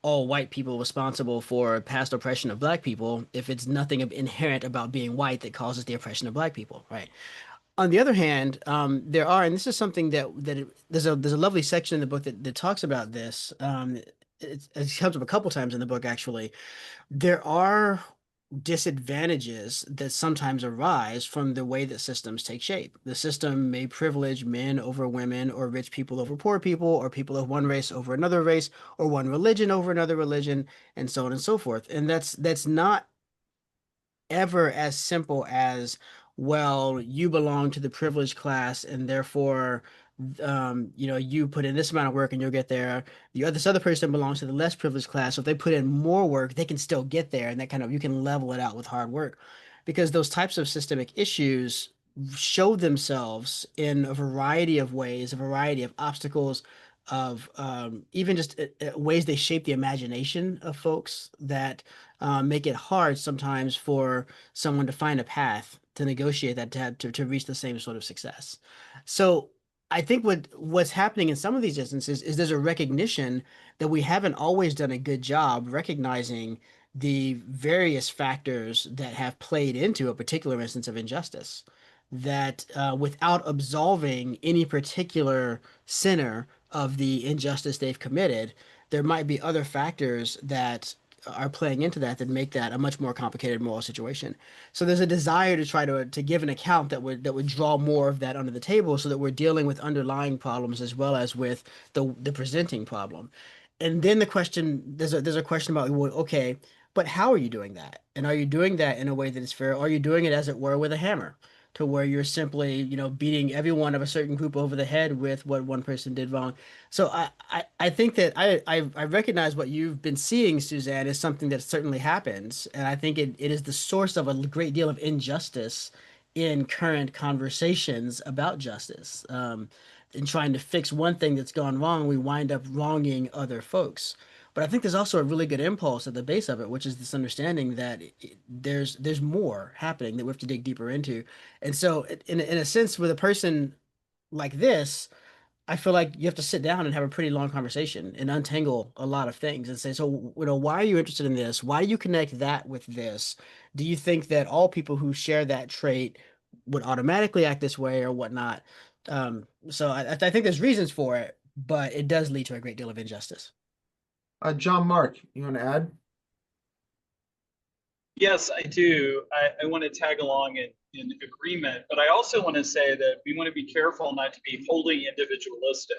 S5: all white people responsible for past oppression of black people if it's nothing inherent about being white that causes the oppression of black people, right? On the other hand, there are, and this is something there's a lovely section in the book that talks about this. It comes up a couple times in the book, actually. There are disadvantages that sometimes arise from the way that systems take shape. The system may privilege men over women, or rich people over poor people, or people of one race over another race, or one religion over another religion, and so on and so forth. And that's not ever as simple as, well, you belong to the privileged class and therefore you put in this amount of work and you'll get there. This other person belongs to the less privileged class, so if they put in more work they can still get there, and that kind of, you can level it out with hard work, because those types of systemic issues show themselves in a variety of ways, a variety of obstacles, of even just ways they shape the imagination of folks that make it hard sometimes for someone to find a path to negotiate that to reach the same sort of success. So I think what's happening in some of these instances is there's a recognition that we haven't always done a good job recognizing the various factors that have played into a particular instance of injustice. That without absolving any particular sinner of the injustice they've committed, there might be other factors that are playing into that make that a much more complicated moral situation. So there's a desire to try to give an account that would draw more of that under the table so that we're dealing with underlying problems as well as with the presenting problem. And then the question there's a question about, well, okay, but how are you doing that? And are you doing that in a way that is fair? Or are you doing it as it were with a hammer? To where you're simply, beating everyone of a certain group over the head with what one person did wrong. So I think that I recognize what you've been seeing, Suzanne, is something that certainly happens. And I think it is the source of a great deal of injustice in current conversations about justice. In trying to fix one thing that's gone wrong, we wind up wronging other folks. But I think there's also a really good impulse at the base of it, which is this understanding that there's more happening that we have to dig deeper into. And so, in a sense, with a person like this, I feel like you have to sit down and have a pretty long conversation and untangle a lot of things and say, so, why are you interested in this? Why do you connect that with this? Do you think that all people who share that trait would automatically act this way or whatnot? So I think there's reasons for it, but it does lead to a great deal of injustice.
S1: John Mark, you want to add?
S9: Yes, I do. I want to tag along in agreement, but I also want to say that we want to be careful not to be wholly individualistic.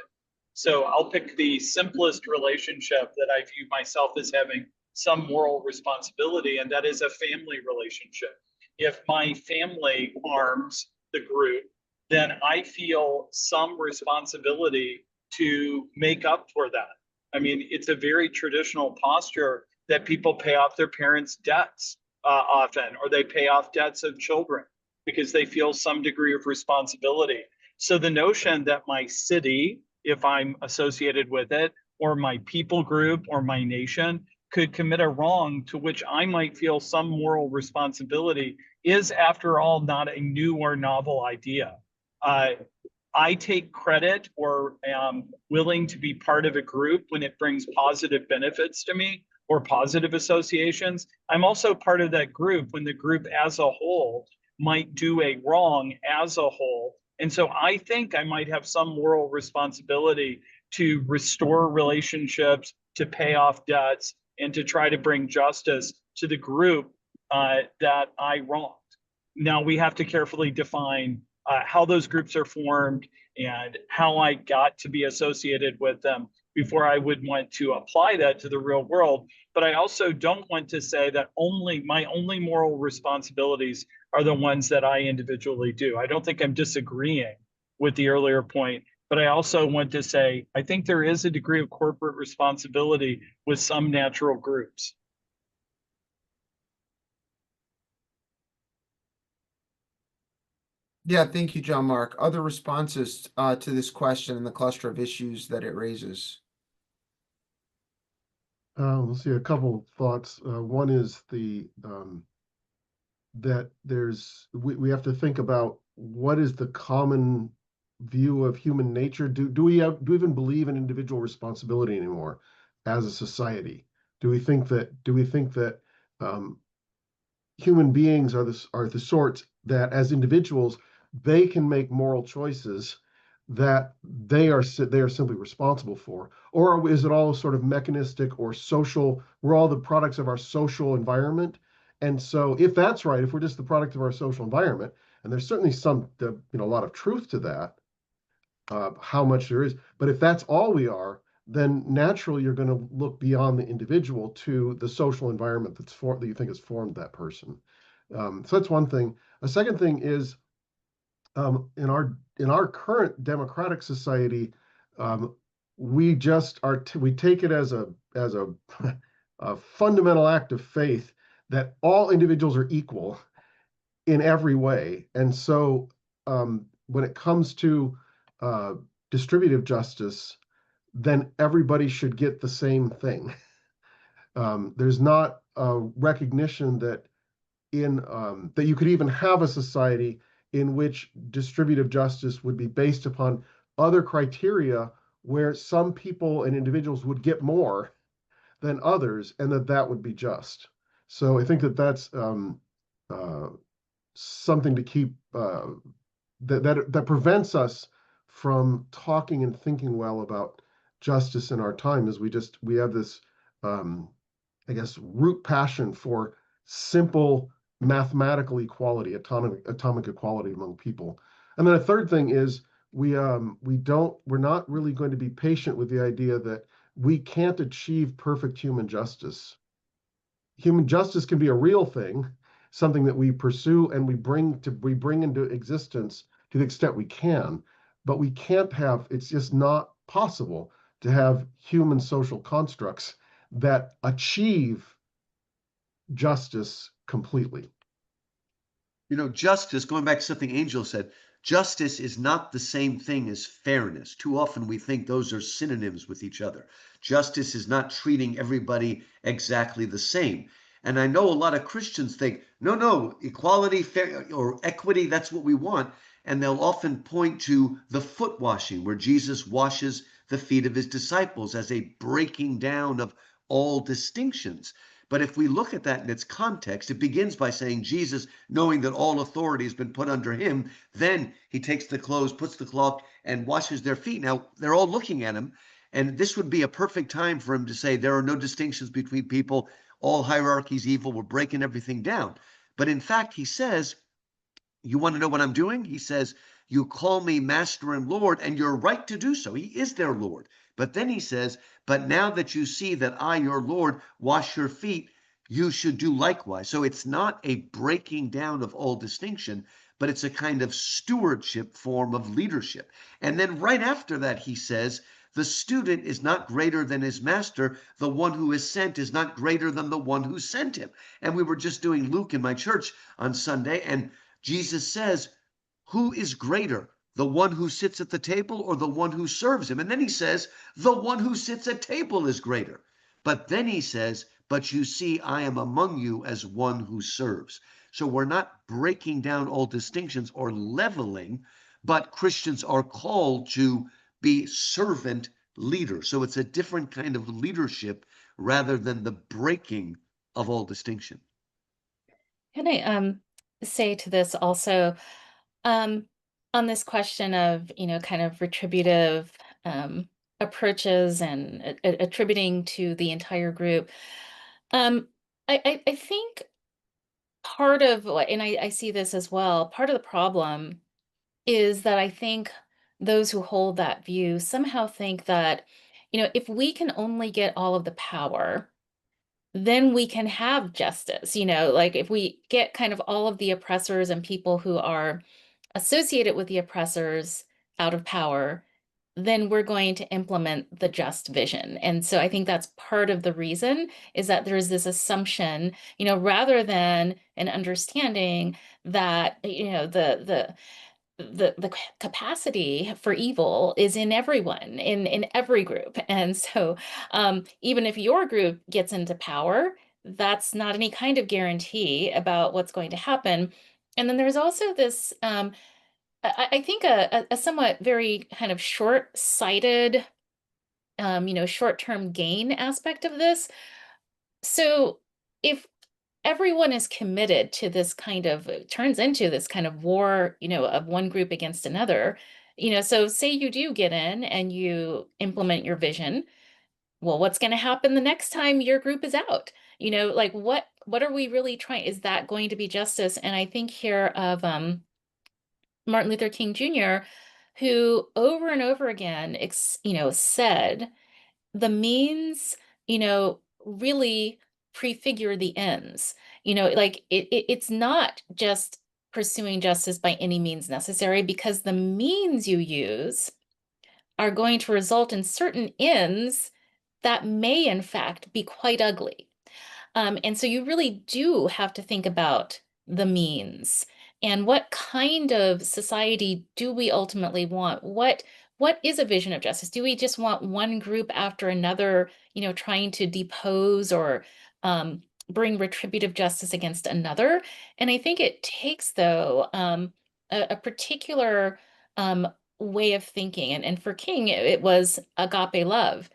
S9: So I'll pick the simplest relationship that I view myself as having some moral responsibility, and that is a family relationship. If my family harms the group, then I feel some responsibility to make up for that. I mean, it's a very traditional posture that people pay off their parents' debts often, or they pay off debts of children because they feel some degree of responsibility. So the notion that my city, if I'm associated with it, or my people group or my nation could commit a wrong to which I might feel some moral responsibility is, after all, not a new or novel idea. I take credit or am willing to be part of a group when it brings positive benefits to me or positive associations. I'm also part of that group when the group as a whole might do a wrong as a whole. And so I think I might have some moral responsibility to restore relationships, to pay off debts, and to try to bring justice to the group that I wronged. Now we have to carefully define how those groups are formed and how I got to be associated with them before I would want to apply that to the real world. But I also don't want to say that my only moral responsibilities are the ones that I individually do. I don't think I'm disagreeing with the earlier point, but I also want to say I think there is a degree of corporate responsibility with some natural groups.
S1: Yeah, thank you, John Mark. Other responses to this question and the cluster of issues that it raises?
S6: Let's see, a couple thoughts. One is that we have to think about what is the common view of human nature. Do we even believe in individual responsibility anymore as a society? Do we think that human beings are the sorts that as individuals they can make moral choices that they are simply responsible for, or is it all sort of mechanistic or social? We're all the products of our social environment, and so if that's right, if we're just the product of our social environment, and there's certainly a lot of truth to that, how much there is, but if that's all we are, then naturally you're going to look beyond the individual to the social environment that you think has formed that person. So that's one thing. A second thing is in our current democratic society, we take it as a a fundamental act of faith that all individuals are equal in every way, and so when it comes to distributive justice, then everybody should get the same thing. There's not a recognition that that you could even have a society in which distributive justice would be based upon other criteria where some people and individuals would get more than others, and that would be just. So I think that's uh, something to keep that prevents us from talking and thinking well about justice in our time, is we have this um, I guess root passion for simple mathematical equality, atomic equality among people. And then a third thing is we're not really going to be patient with the idea that we can't achieve perfect human justice. Human justice can be a real thing, something that we pursue and we bring into existence to the extent we can, but we can't have, it's just not possible to have human social constructs that achieve justice completely.
S7: You know, justice, going back to something Angel said, justice is not the same thing as fairness. Too often we think those are synonyms with each other. Justice is not treating everybody exactly the same. And I know a lot of Christians think, no, equality, fair, or equity, that's what we want. And they'll often point to the foot washing, where Jesus washes the feet of his disciples as a breaking down of all distinctions. But if we look at that in its context, it begins by saying Jesus, knowing that all authority has been put under him, then he takes the clothes, puts the cloth, and washes their feet. Now, they're all looking at him, and this would be a perfect time for him to say, there are no distinctions between people. All hierarchies evil. We're breaking everything down. But in fact, he says, you want to know what I'm doing? He says, you call me master and Lord, and you're right to do so. He is their Lord. But then he says, but now that you see that I, your Lord, wash your feet, you should do likewise. So it's not a breaking down of all distinction, but it's a kind of stewardship form of leadership. And then right after that, he says, the student is not greater than his master. The one who is sent is not greater than the one who sent him. And we were just doing Luke in my church on Sunday, and Jesus says, who is greater, the one who sits at the table or the one who serves him? And then he says, the one who sits at table is greater. But then he says, but you see, I am among you as one who serves. So we're not breaking down all distinctions or leveling, but Christians are called to be servant leaders. So it's a different kind of leadership rather than the breaking of all distinction.
S4: Can I say to this also, um, on this question of, kind of retributive approaches and attributing to the entire group, I think part of what, and I see this as well, part of the problem is that I think those who hold that view somehow think that, if we can only get all of the power, then we can have justice. Like if we get kind of all of the oppressors and people who are associated with the oppressors out of power, then we're going to implement the just vision. And so I think that's part of the reason, is that there's this assumption, rather than an understanding that, the capacity for evil is in everyone, in every group. And so even if your group gets into power, that's not any kind of guarantee about what's going to happen. And then there's also this I think a somewhat very kind of short-sighted short-term gain aspect of this. So if everyone is committed to this kind of, it turns into this kind of war, of one group against another. So say you do get in and you implement your vision. Well, what's going to happen the next time your group is out? Like what are we really trying? Is that going to be justice? And I think here of Martin Luther King Jr., who over and over again, said the means, really prefigure the ends. Like it's not just pursuing justice by any means necessary, because the means you use are going to result in certain ends that may, in fact, be quite ugly. And so you really do have to think about the means and what kind of society do we ultimately want? What what is a vision of justice? Do we just want one group after another, trying to depose or bring retributive justice against another? And I think it takes, though, a particular way of thinking. And for King, it was agape love,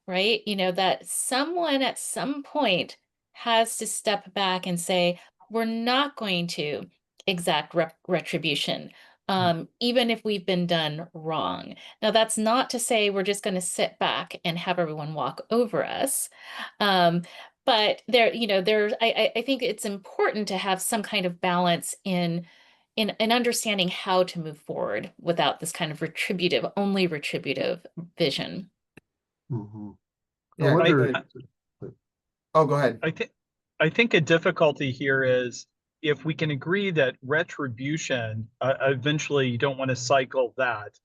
S4: right? That someone at some point has to step back and say, we're not going to exact retribution, even if we've been done wrong. Now, that's not to say we're just going to sit back and have everyone walk over us. But I think it's important to have some kind of balance in understanding how to move forward without this kind of only retributive vision.
S6: Mhm. I
S1: Yeah,
S6: wonder.
S1: oh, go ahead.
S9: I think a difficulty here is if we can agree that retribution, eventually you don't want to cycle that,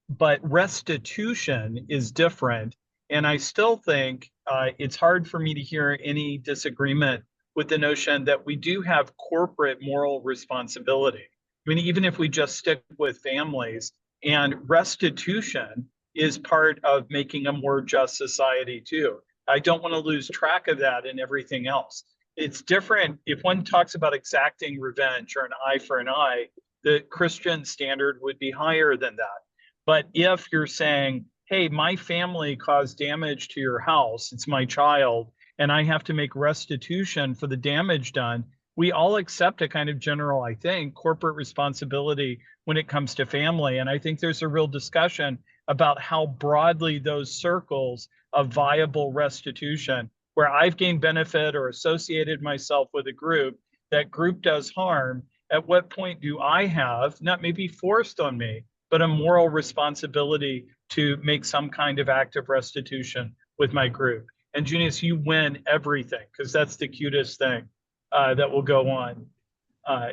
S9: but restitution is different. And I still think it's hard for me to hear any disagreement with the notion that we do have corporate moral responsibility. I mean, even if we just stick with families, and restitution is part of making a more just society too. I don't want to lose track of that in everything else. It's different if one talks about exacting revenge or an eye for an eye, the Christian standard would be higher than that. But if you're saying, hey, my family caused damage to your house, it's my child, and I have to make restitution for the damage done, we all accept a kind of general, I think, corporate responsibility when it comes to family. And I think there's a real discussion about how broadly those circles of viable restitution, where I've gained benefit or associated myself with a group, that group does harm, at what point do I have, not maybe forced on me, but a moral responsibility to make some kind of act of restitution with my group? And Junius, you win everything because that's the cutest thing that will go on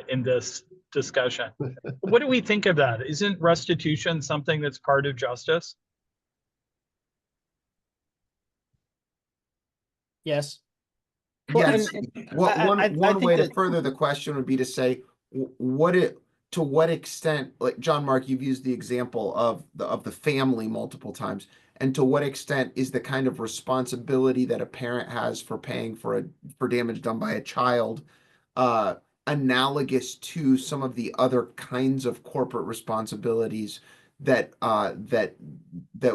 S9: in this discussion. What do we think of that? Isn't restitution something that's part of justice?
S5: Yes. Well,
S1: Yes. One way to further the question would be to say, to what extent, like John Mark, you've used the example of the family multiple times, and to what extent is the kind of responsibility that a parent has for paying for damage done by a child analogous to some of the other kinds of corporate responsibilities that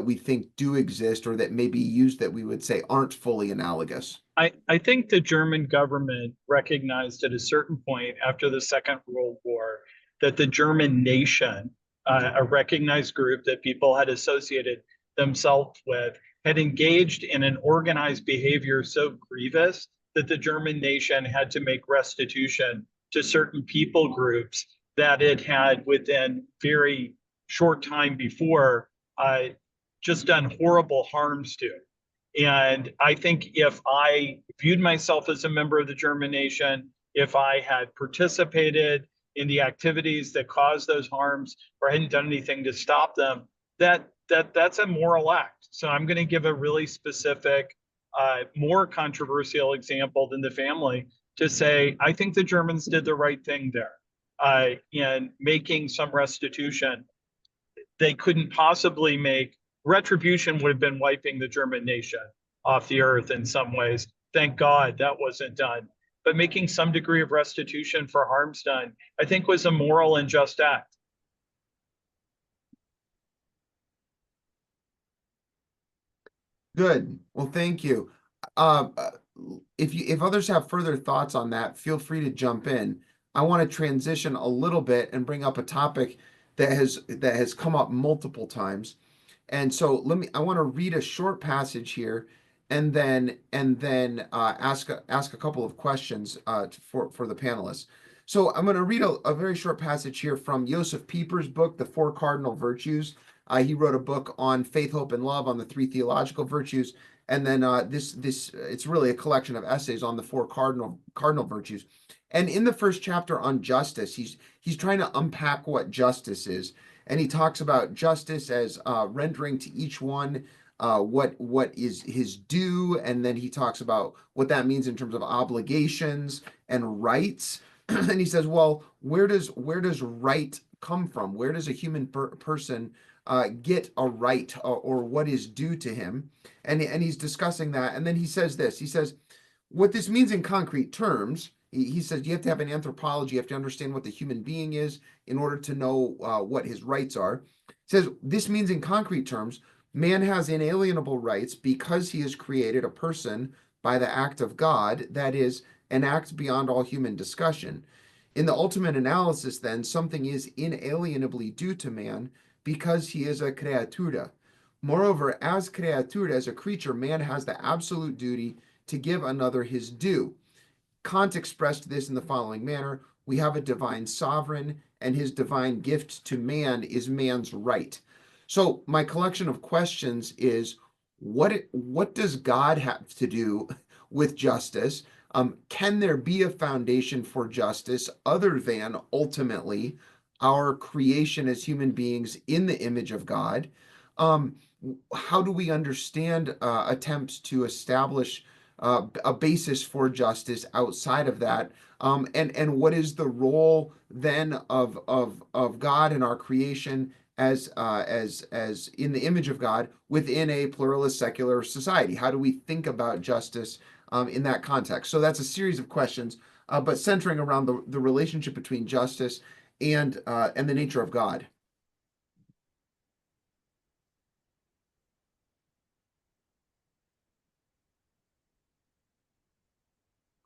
S1: we think do exist, or that may be used, that we would say aren't fully analogous?
S9: I think the German government recognized at a certain point after the Second World War that the German nation, a recognized group that people had associated themselves with, had engaged in an organized behavior so grievous that the German nation had to make restitution to certain people groups that it had within very short time before just done horrible harms to. And I think if I viewed myself as a member of the German nation, if I had participated in the activities that caused those harms or hadn't done anything to stop them, that's a moral act. So I'm going to give a really specific, more controversial example than the family to say, I think the Germans did the right thing there in making some restitution. They couldn't possibly make retribution, would have been wiping the German nation off the earth in some ways. Thank God that wasn't done. But making some degree of restitution for harms done, I think, was a moral and just act.
S1: Good. Well, thank you. If others have further thoughts on that, feel free to jump in. I want to transition a little bit and bring up a topic that has come up multiple times. And so I want to read a short passage here, and then ask a couple of questions for the panelists. So I'm going to read a very short passage here from Josef Pieper's book, The Four Cardinal Virtues. He wrote a book on faith, hope, and love, on the three theological virtues, and then it's really a collection of essays on the four cardinal virtues. And in the first chapter on justice, he's trying to unpack what justice is, and he talks about justice as rendering to each one what is his due, and then he talks about what that means in terms of obligations and rights. And he says, well, where does right come from? Where does a human person get a right, or what is due to him? And he's discussing that, and then he says this. He says, what this means in concrete terms. He says you have to have an anthropology. You have to understand what the human being is in order to know what his rights are. He says this means in concrete terms, man has inalienable rights because he has created a person by the act of God, that is, an act beyond all human discussion. In the ultimate analysis, then, something is inalienably due to man because he is a creatura. Moreover, as creatura, as a creature, man has the absolute duty to give another his due. Kant expressed this in the following manner: we have a divine sovereign, and his divine gift to man is man's right. So my collection of questions is, what does God have to do with justice? Can there be a foundation for justice other than ultimately our creation as human beings in the image of God? Um, how do we understand attempts to establish a basis for justice outside of that? And what is the role then of God in our creation as in the image of God within a pluralist secular society? How do we think about justice in that context? So that's a series of questions, but centering around the relationship between justice and the nature of God.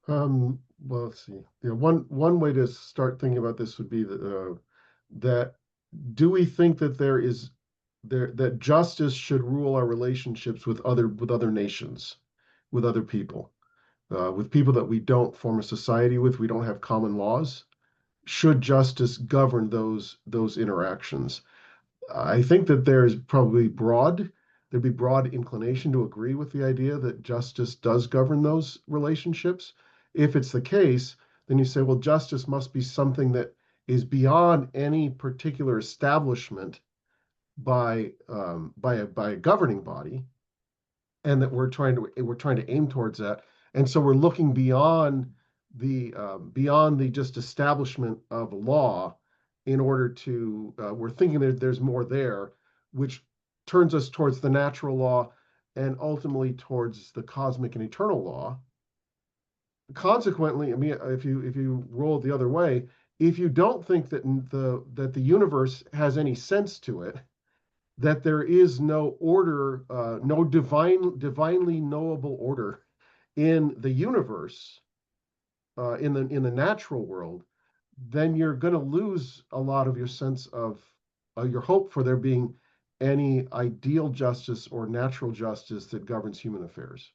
S6: Well, let's see. One way to start thinking about this would be that do we think that that justice should rule our relationships with other nations, with other people, with people that we don't form a society with, we don't have common laws? Should justice govern those interactions? I think that there'd be broad inclination to agree with the idea that justice does govern those relationships. If it's the case, then you say, well, justice must be something that is beyond any particular establishment by a governing body, and that we're trying to aim towards that. And so we're looking beyond the just establishment of law in order to we're thinking that there's more there, which turns us towards the natural law and ultimately towards the cosmic and eternal law. Consequently, I mean, if you roll it the other way, if you don't think that the universe has any sense to it, that there is no order, no divinely knowable order in the universe, in the natural world, then you're going to lose a lot of your sense of your hope for there being any ideal justice or natural justice that governs human affairs.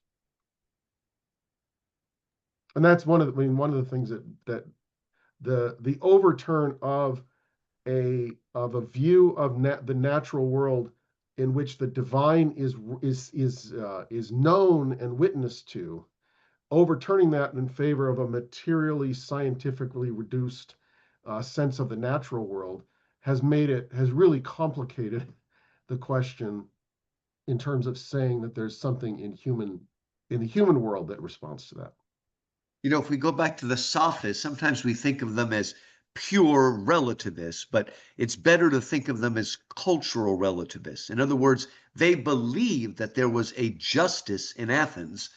S6: And that's one of the things that the overturn of a view of the natural world in which the divine is known and witnessed to, overturning that in favor of a materially, scientifically reduced sense of the natural world has really complicated the question in terms of saying that there's something in the human world that responds to that.
S7: You know, if we go back to the sophists, sometimes we think of them as pure relativists, but it's better to think of them as cultural relativists. In other words, they believed that there was a justice in Athens,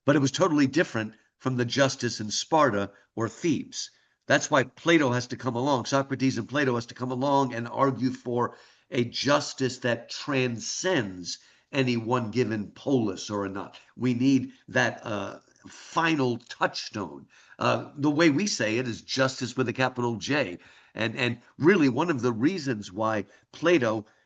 S7: but it was totally different from the justice in Sparta or Thebes. That's why Plato has to come along, Socrates and Plato has to come along and argue for a justice that transcends any one given polis or not. We need that final touchstone. The way we say it is justice with a capital J. And really one of the reasons why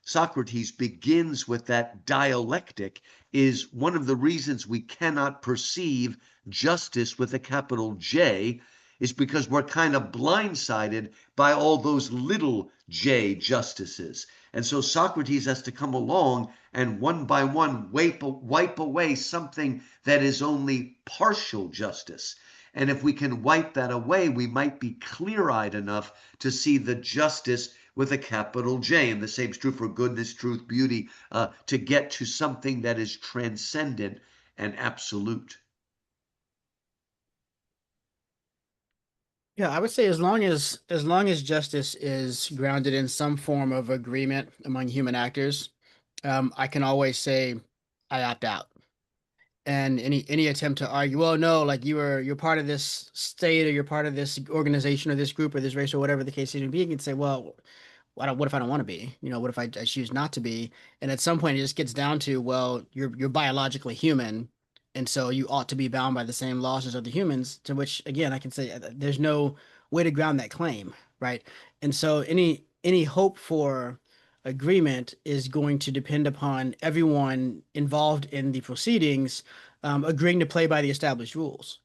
S7: Socrates begins with that dialectic is one of the reasons we cannot perceive justice with a capital J is because we're kind of blindsided by all those little J justices. And so Socrates has to come along and one by one wipe away something that is only partial justice. And if we can wipe that away, we might be clear-eyed enough to see the justice with a capital J. And the same is true for goodness, truth, beauty, to get to something that is transcendent and absolute.
S5: Yeah, I would say as long as justice is grounded in some form of agreement among human actors, I can always say I opt out. And any attempt to argue, well, no, like you're part of this state or you're part of this organization or this group or this race or whatever the case may be, you can say, well, what if I don't want to be? What if I choose not to be? And at some point, it just gets down to, well, you're biologically human, and so you ought to be bound by the same laws as other humans. To which, again, I can say there's no way to ground that claim, right? And so any hope for agreement is going to depend upon everyone involved in the proceedings agreeing to play by the established rules.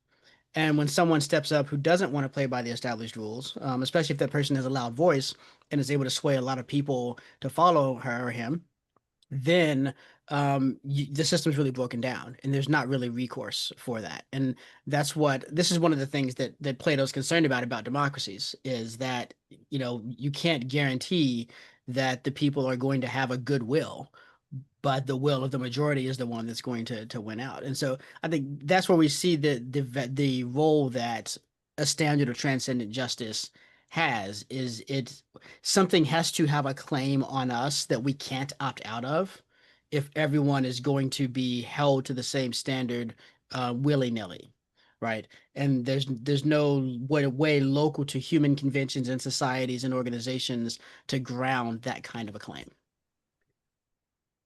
S5: And when someone steps up who doesn't want to play by the established rules, especially if that person has a loud voice and is able to sway a lot of people to follow her or him, then the system's really broken down and there's not really recourse for that. And this is one of the things that Plato's concerned about democracies is that, you can't guarantee that the people are going to have a good will, but the will of the majority is the one that's going to win out. And so I think that's where we see the role that a standard of transcendent justice has is it something has to have a claim on us that we can't opt out of if everyone is going to be held to the same standard willy-nilly, right? And there's no way local to human conventions and societies and organizations to ground that kind of a claim.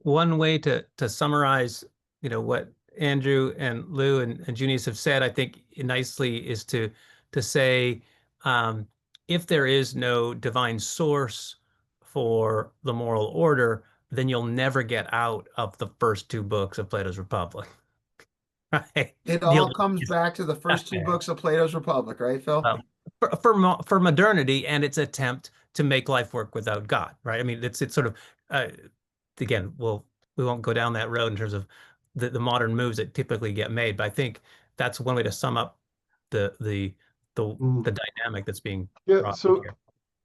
S3: One way to summarize, what Andrew and Lou and Junius have said, I think nicely is to say, if there is no divine source for the moral order, then you'll never get out of the first two books of Plato's Republic. Right?
S1: It
S3: You'll
S1: all comes back to the first two books of Plato's Republic, right, Phil?
S3: um, for modernity and its attempt to make life work without God, right? I mean, it's sort of again, we won't go down that road in terms of the modern moves that typically get made, but I think that's one way to sum up the
S6: Mm.
S3: the dynamic that's being
S6: Yeah,
S3: brought
S6: so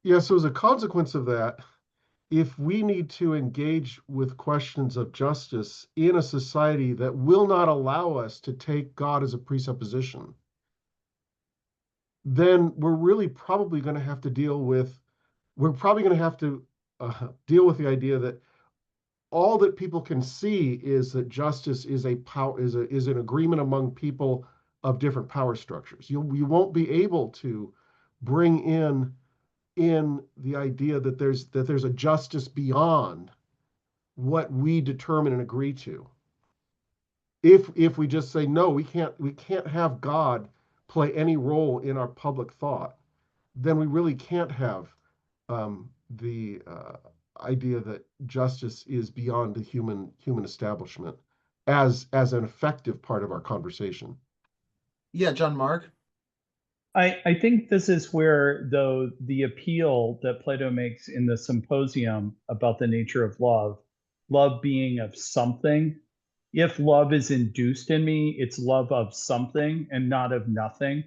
S3: here.
S6: as a consequence of that, if we need to engage with questions of justice in a society that will not allow us to take God as a presupposition, then we're probably going to have to deal with the idea that all that people can see is that justice is is an agreement among people of different power structures. You won't be able to bring in the idea that there's a justice beyond what we determine and agree to. If we just say no, we can't have God play any role in our public thought, then we really can't have the idea that justice is beyond the human establishment as an effective part of our conversation.
S1: Yeah, John Mark.
S9: I think this is where, though, the appeal that Plato makes in the Symposium about the nature of love being of something. If love is induced in me, it's love of something and not of nothing.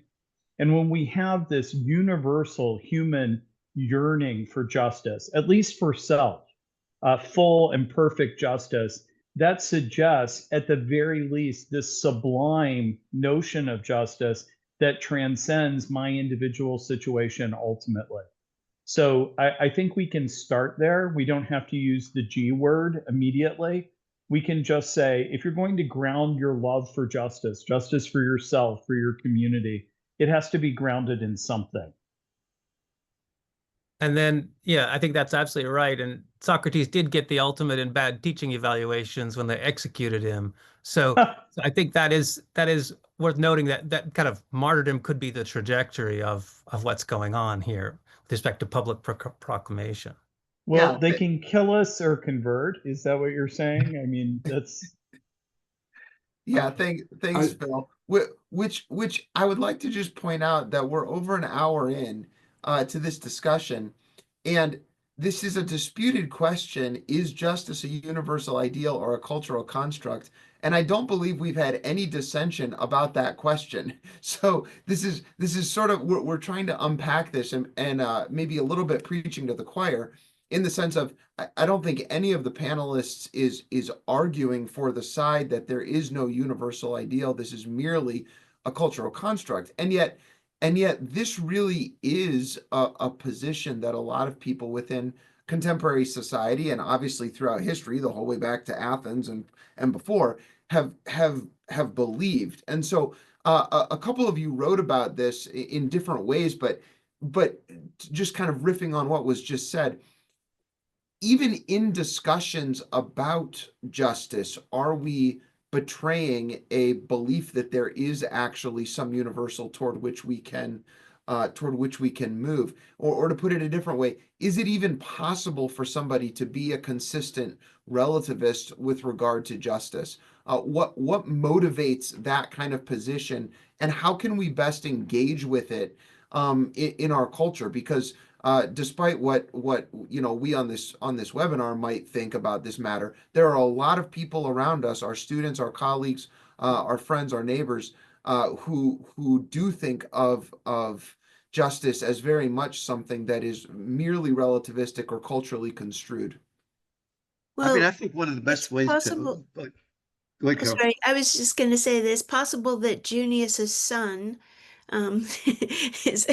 S9: And when we have this universal human yearning for justice, at least for self, full and perfect justice, that suggests, at the very least, this sublime notion of justice that transcends my individual situation ultimately. So I think we can start there. We don't have to use the G word immediately. We can just say, if you're going to ground your love for justice, justice for yourself, for your community, it has to be grounded in something.
S3: And then, yeah, I think that's absolutely right. And Socrates did get the ultimate in bad teaching evaluations when they executed him. So I think that is worth noting that kind of martyrdom could be the trajectory of what's going on here with respect to public proclamation.
S9: Well,
S1: Yeah,
S9: they can kill us or convert. Is that what you're saying? I mean, that's
S1: yeah, thanks,
S8: I,
S1: Phil. Which I would like to just point out that we're over an hour in to this discussion, and this is a disputed question: is justice a universal ideal or a cultural construct? And I don't believe we've had any dissension about that question. So this is sort of we're trying to unpack this and maybe a little bit preaching to the choir in the sense of I don't think any of the panelists is arguing for the side that there is no universal ideal. This is merely a cultural construct. And yet, And yet this really is a position that a lot of people within contemporary society, and obviously throughout history, the whole way back to Athens and before, have believed. And so a couple of you wrote about this in different ways, but just kind of riffing on what was just said, even in discussions about justice, are we betraying a belief that there is actually some universal toward which we can move? Or to put it a different way, is it even possible for somebody to be a consistent relativist with regard to justice? What motivates that kind of position, and how can we best engage with it in our culture? Because despite what we on this webinar might think about this matter, there are a lot of people around us, our students, our colleagues, our friends, our neighbors, who do think of justice as very much something that is merely relativistic or culturally construed.
S7: I mean,
S2: Well,
S7: I think one of the
S2: it's
S7: best ways
S2: possible.
S7: to go ahead,
S2: Oh,
S7: Carol.
S2: sorry, I was just going to say that it's possible that Junius's son is,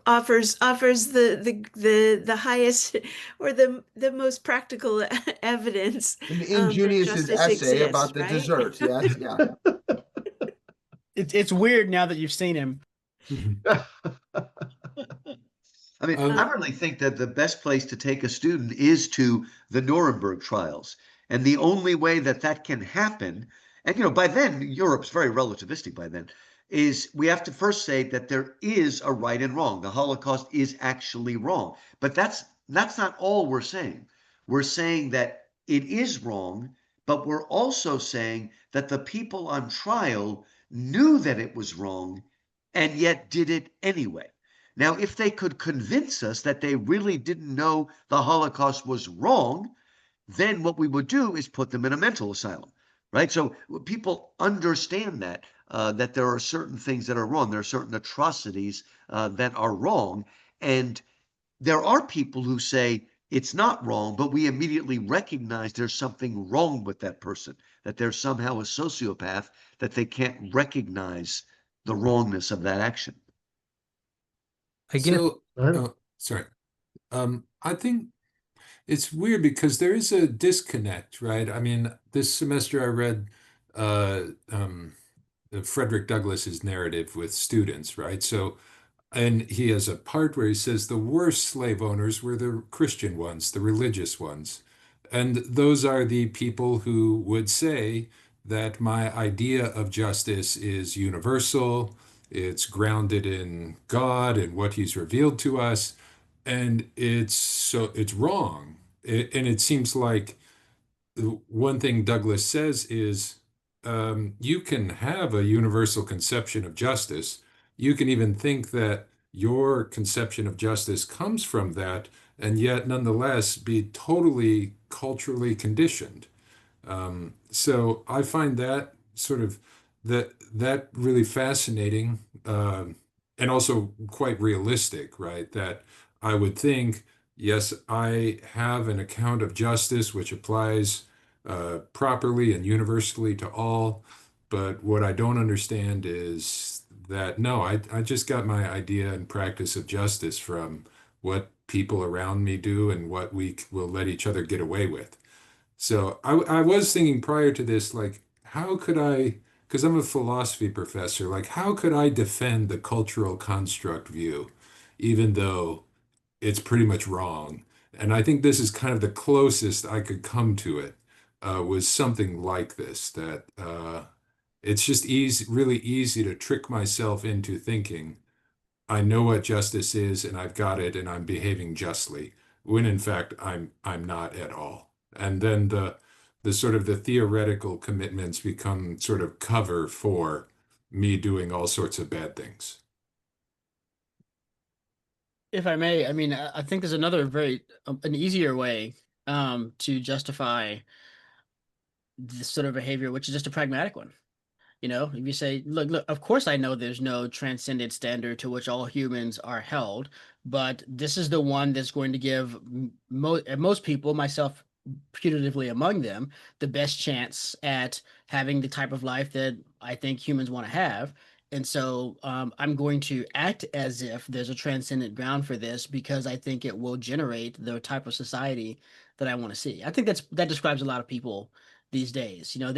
S2: offers the highest or the most practical evidence
S1: In
S2: that
S1: Junius's
S2: justice
S1: essay
S2: exists,
S1: about the
S2: right?
S1: dessert, yes, yeah.
S5: It's weird now that you've seen him.
S7: I mean,
S8: Um,
S7: I
S2: Um,
S7: really think that the best place to take a student is to the Nuremberg trials. And the only way that that can happen, and by then, Europe's very relativistic by then, is we have to first say that there is a right and wrong. The Holocaust is actually wrong. But that's not all we're saying. We're saying that it is wrong, but we're also saying that the people on trial knew that it was wrong and yet did it anyway. Now, if they could convince us that they really didn't know the Holocaust was wrong, then what we would do is put them in a mental asylum, right? So people understand that there are certain things that are wrong. There are certain atrocities that are wrong. And there are people who say it's not wrong, but we immediately recognize there's something wrong with that person, that they're somehow a sociopath, that they can't recognize the wrongness of that action.
S3: I guess
S8: so, sorry. I think it's weird because there is a disconnect, right? I mean, this semester I read uh, um, Frederick Douglass's narrative with students, right? So, and he has a part where he says the worst slave owners were the Christian ones, the religious ones. And those are the people who would say that my idea of justice is universal, it's grounded in God and what he's revealed to us, and it's wrong. And it seems like one thing Douglas says is you can have a universal conception of justice. You can even think that your conception of justice comes from that, and yet nonetheless be totally culturally conditioned. So I find that sort of that really fascinating, and also quite realistic, right? That I would think, yes, I have an account of justice which applies properly and universally to all, but what I don't understand is that no, I just got my idea and practice of justice from what people around me do and what we will let each other get away with. So I was thinking prior to this, like, how could I, because I'm a philosophy professor, like, how could I defend the cultural construct view, even though it's pretty much wrong? And I think this is kind of the closest I could come to it, was something like this, that it's just easy, really easy to trick myself into thinking I know what justice is and I've got it and I'm behaving justly, when in fact I'm not at all. And then the sort of the theoretical commitments become sort of cover for me doing all sorts of bad things.
S5: If I may, I mean, I think there's another an easier way to justify this sort of behavior, which is just a pragmatic one. If you say, look, of course I know there's no transcendent standard to which all humans are held, but this is the one that's going to give most people, myself putatively among them, the best chance at having the type of life that I think humans want to have. And so I'm going to act as if there's a transcendent ground for this because I think it will generate the type of society that I want to see. I think that describes a lot of people these days. You know,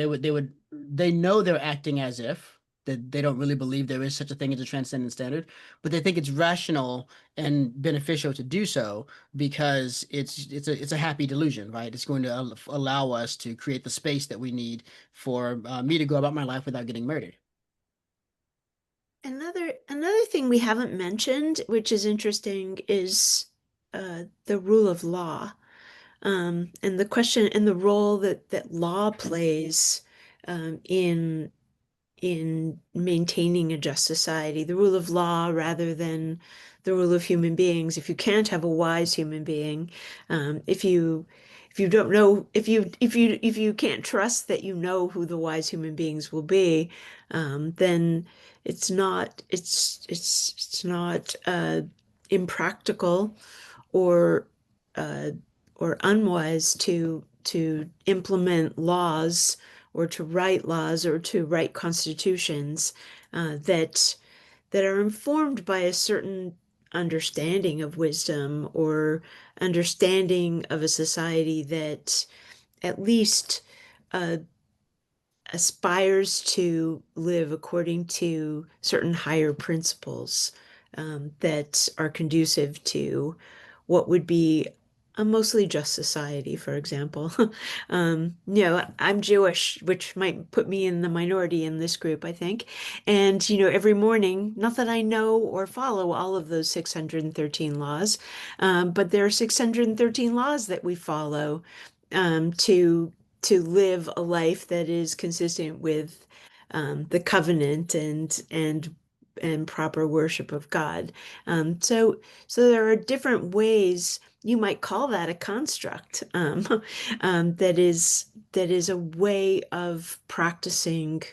S5: they know they're acting as if that they don't really believe there is such a thing as a transcendent standard, but they think it's rational and beneficial to do so because it's a happy delusion, right? It's going to allow us to create the space that we need for me to go about my life without getting murdered.
S2: Another thing we haven't mentioned, which is interesting, is the rule of law, and the question and the role that law plays in maintaining a just society, the rule of law rather than the rule of human beings. If you can't have a wise human being, if you don't know, if you can't trust that you know who the wise human beings will be, then it's not impractical or uh, or unwise to implement laws or to write laws or to write constitutions that are informed by a certain understanding of wisdom or understanding of a society that at least uh, aspires to live according to certain higher principles that are conducive to what would be a mostly just society, for example. I'm Jewish, which might put me in the minority in this group, I think. And, every morning, not that I know or follow all of those 613 laws, but there are 613 laws that we follow to live a life that is consistent with the covenant and proper worship of God. So there are different ways you might call that a construct that is a way of practicing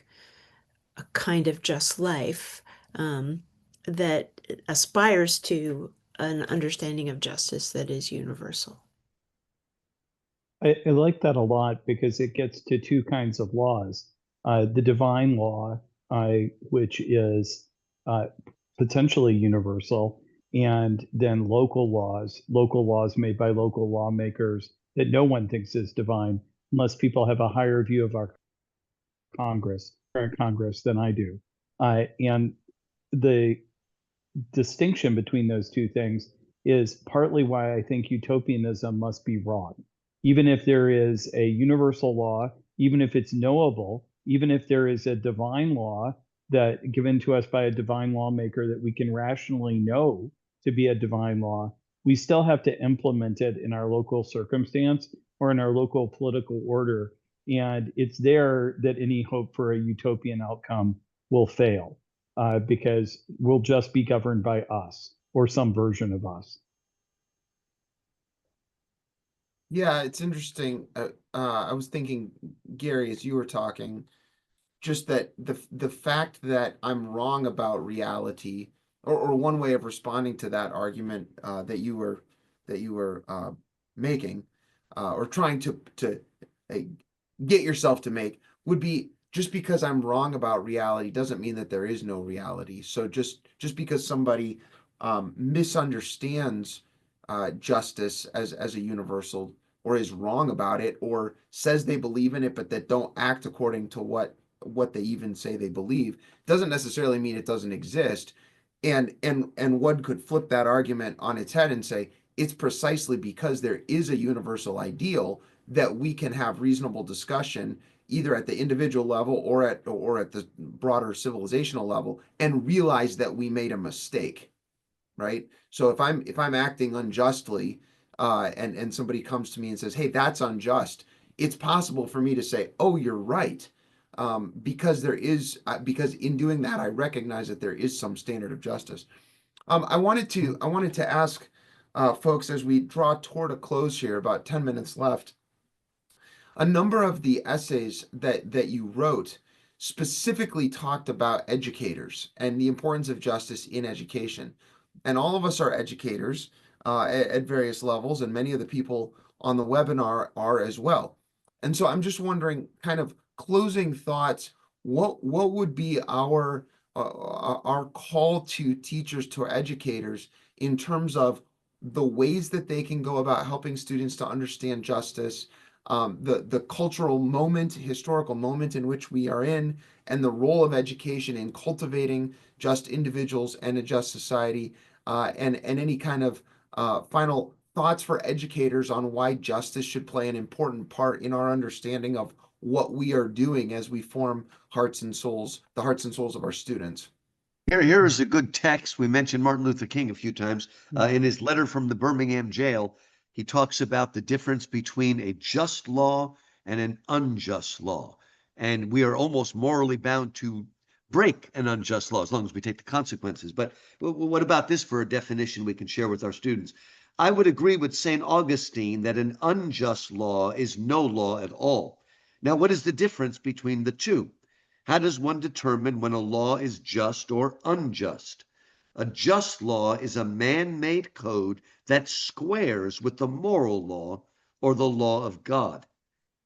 S2: a kind of just life that aspires to an understanding of justice that is universal.
S9: I like that a lot because it gets to two kinds of laws. The divine law, which is uh, potentially universal, and then local laws made by local lawmakers that no one thinks is divine, unless people have a higher view of our current Congress than I do. And the distinction between those two things is partly why I think utopianism must be wrong. Even if there is a universal law, even if it's knowable, even if there is a divine law that given to us by a divine lawmaker that we can rationally know to be a divine law, we still have to implement it in our local circumstance or in our local political order. And it's there that any hope for a utopian outcome will fail because we'll just be governed by us or some version of us.
S1: Yeah, it's interesting. I was thinking, Gary, as you were talking, just that the fact that I'm wrong about reality, or one way of responding to that argument that you were making, or trying to uh, get yourself to make, would be just because I'm wrong about reality doesn't mean that there is no reality. So just because somebody misunderstands justice as a universal, or is wrong about it, or says they believe in it but that don't act according to what they even say they believe, doesn't necessarily mean it doesn't exist. And one could flip that argument on its head and say it's precisely because there is a universal ideal that we can have reasonable discussion either at the individual level or at the broader civilizational level, and realize that we made a mistake, right? So if I'm acting unjustly, and somebody comes to me and says, "Hey, that's unjust," it's possible for me to say, "Oh, you're right," because in doing that, I recognize that there is some standard of justice. I wanted to ask folks, as we draw toward a close here, about 10 minutes left. A number of the essays that you wrote specifically talked about educators and the importance of justice in education. And all of us are educators at various levels, and many of the people on the webinar are as well. And so I'm just wondering, kind of closing thoughts, what would be our our call to teachers, to educators, in terms of the ways that they can go about helping students to understand justice, the cultural moment, historical moment in which we are in, and the role of education in cultivating just individuals and a just society, and any kind of final thoughts for educators on why justice should play an important part in our understanding of what we are doing as we form hearts and souls, the hearts and souls of our students.
S7: Here is a good text. We mentioned Martin Luther King a few times. In his letter from the Birmingham jail, he talks about the difference between a just law and an unjust law. And we are almost morally bound to break an unjust law as long as we take the consequences. But what about this for a definition we can share with our students? I would agree with St. Augustine that an unjust law is no law at all. Now, what is the difference between the two? How does one determine when a law is just or unjust? A just law is a man-made code that squares with the moral law or the law of God.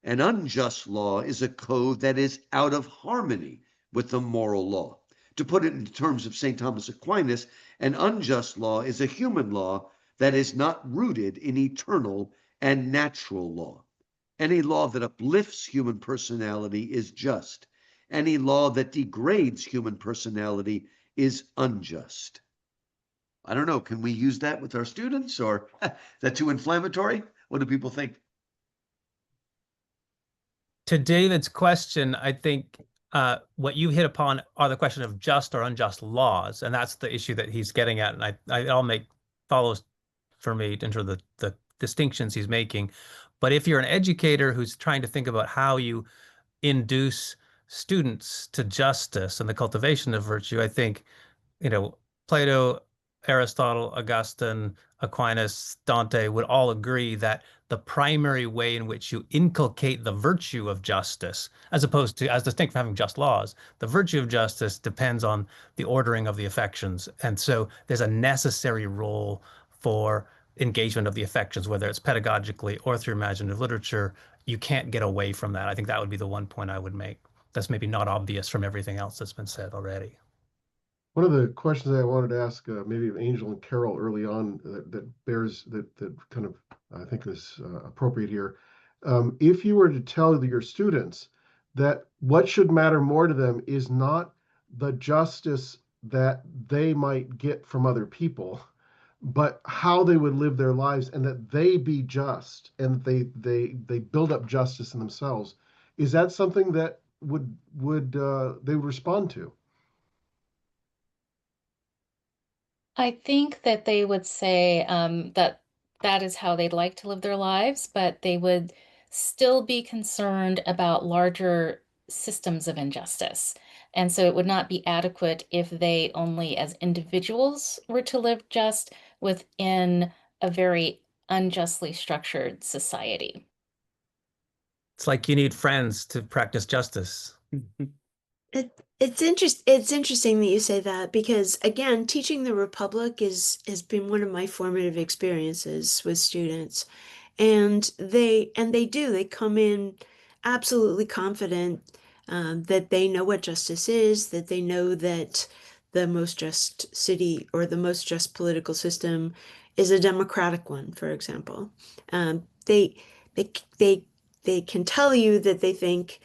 S7: An unjust law is a code that is out of harmony with the moral law. To put it in terms of St. Thomas Aquinas, an unjust law is a human law that is not rooted in eternal and natural law. Any law that uplifts human personality is just. Any law that degrades human personality is unjust. I don't know, can we use that with our students, or is that too inflammatory? What do people think?
S3: To David's question, I think what you hit upon are the question of just or unjust laws, and that's the issue that he's getting at. And it all follows for me into the distinctions he's making. But if you're an educator who's trying to think about how you induce students to justice and the cultivation of virtue, I think, Plato, Aristotle, Augustine, Aquinas, Dante would all agree that the primary way in which you inculcate the virtue of justice, as distinct from having just laws, the virtue of justice depends on the ordering of the affections. And so there's a necessary role for engagement of the affections, whether it's pedagogically or through imaginative literature. You can't get away from that. I think that would be the one point I would make. That's maybe not obvious from everything else that's been said already.
S6: One of the questions I wanted to ask, maybe of Angel and Carol early on, that kind of I think is appropriate here. If you were to tell your students that what should matter more to them is not the justice that they might get from other people, but how they would live their lives, and that they be just, and they build up justice in themselves, is that something that they would respond to?
S4: I think that they would say that that is how they'd like to live their lives, but they would still be concerned about larger systems of injustice. And so it would not be adequate if they only as individuals were to live just within a very unjustly structured society.
S3: It's like you need friends to practice justice.
S2: It's interesting that you say that, because again, teaching the Republic has been one of my formative experiences with students. And they come in absolutely confident that they know what justice is, that they know that the most just city or the most just political system is a democratic one, for example. They they they they can tell you that they think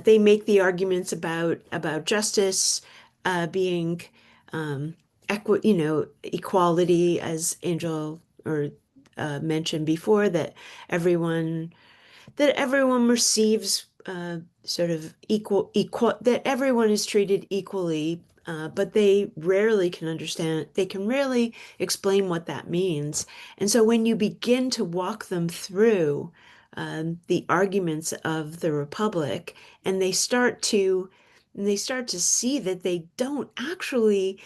S2: they make the arguments about justice being equality, as Angel or mentioned before, that everyone receives sort of equal that everyone is treated equally, but they can rarely explain what that means. And so when you begin to walk them through the arguments of the Republic, and they start to see that they don't actually,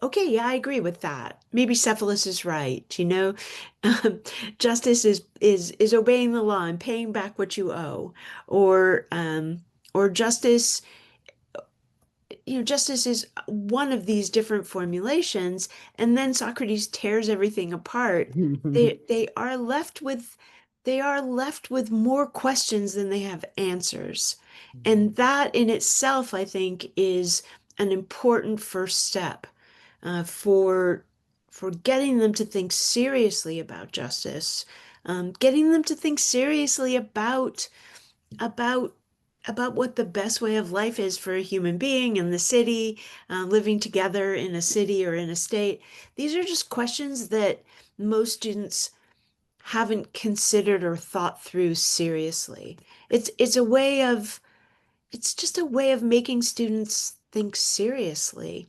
S2: okay, yeah, I agree with that. Maybe Cephalus is right, justice is obeying the law and paying back what you owe, or justice, justice is one of these different formulations, and then Socrates tears everything apart. They are left with more questions than they have answers. And that in itself, I think, is an important first step for getting them to think seriously about justice, getting them to think seriously about about what the best way of life is for a human being in the city, living together in a city or in a state. These are just questions that most students haven't considered or thought through seriously. It's a way of it's just a way of making students think seriously.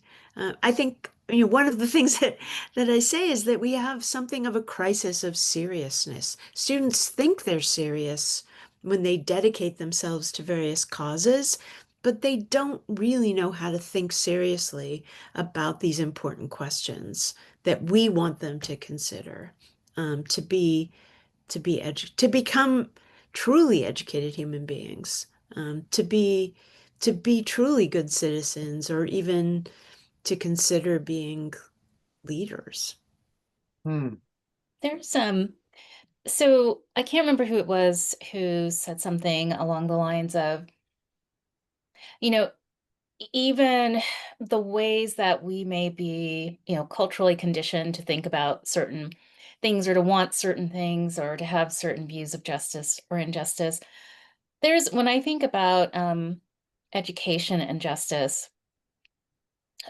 S2: I think one of the things that I say is that we have something of a crisis of seriousness. Students think they're serious when they dedicate themselves to various causes, but they don't really know how to think seriously about these important questions that we want them to consider, to become truly educated human beings, to be truly good citizens, or even to consider being leaders.
S1: Hmm.
S4: There's so I can't remember who it was who said something along the lines of, you know, even the ways that we may be, culturally conditioned to think about certain things or to want certain things or to have certain views of justice or injustice. When I think about education and justice,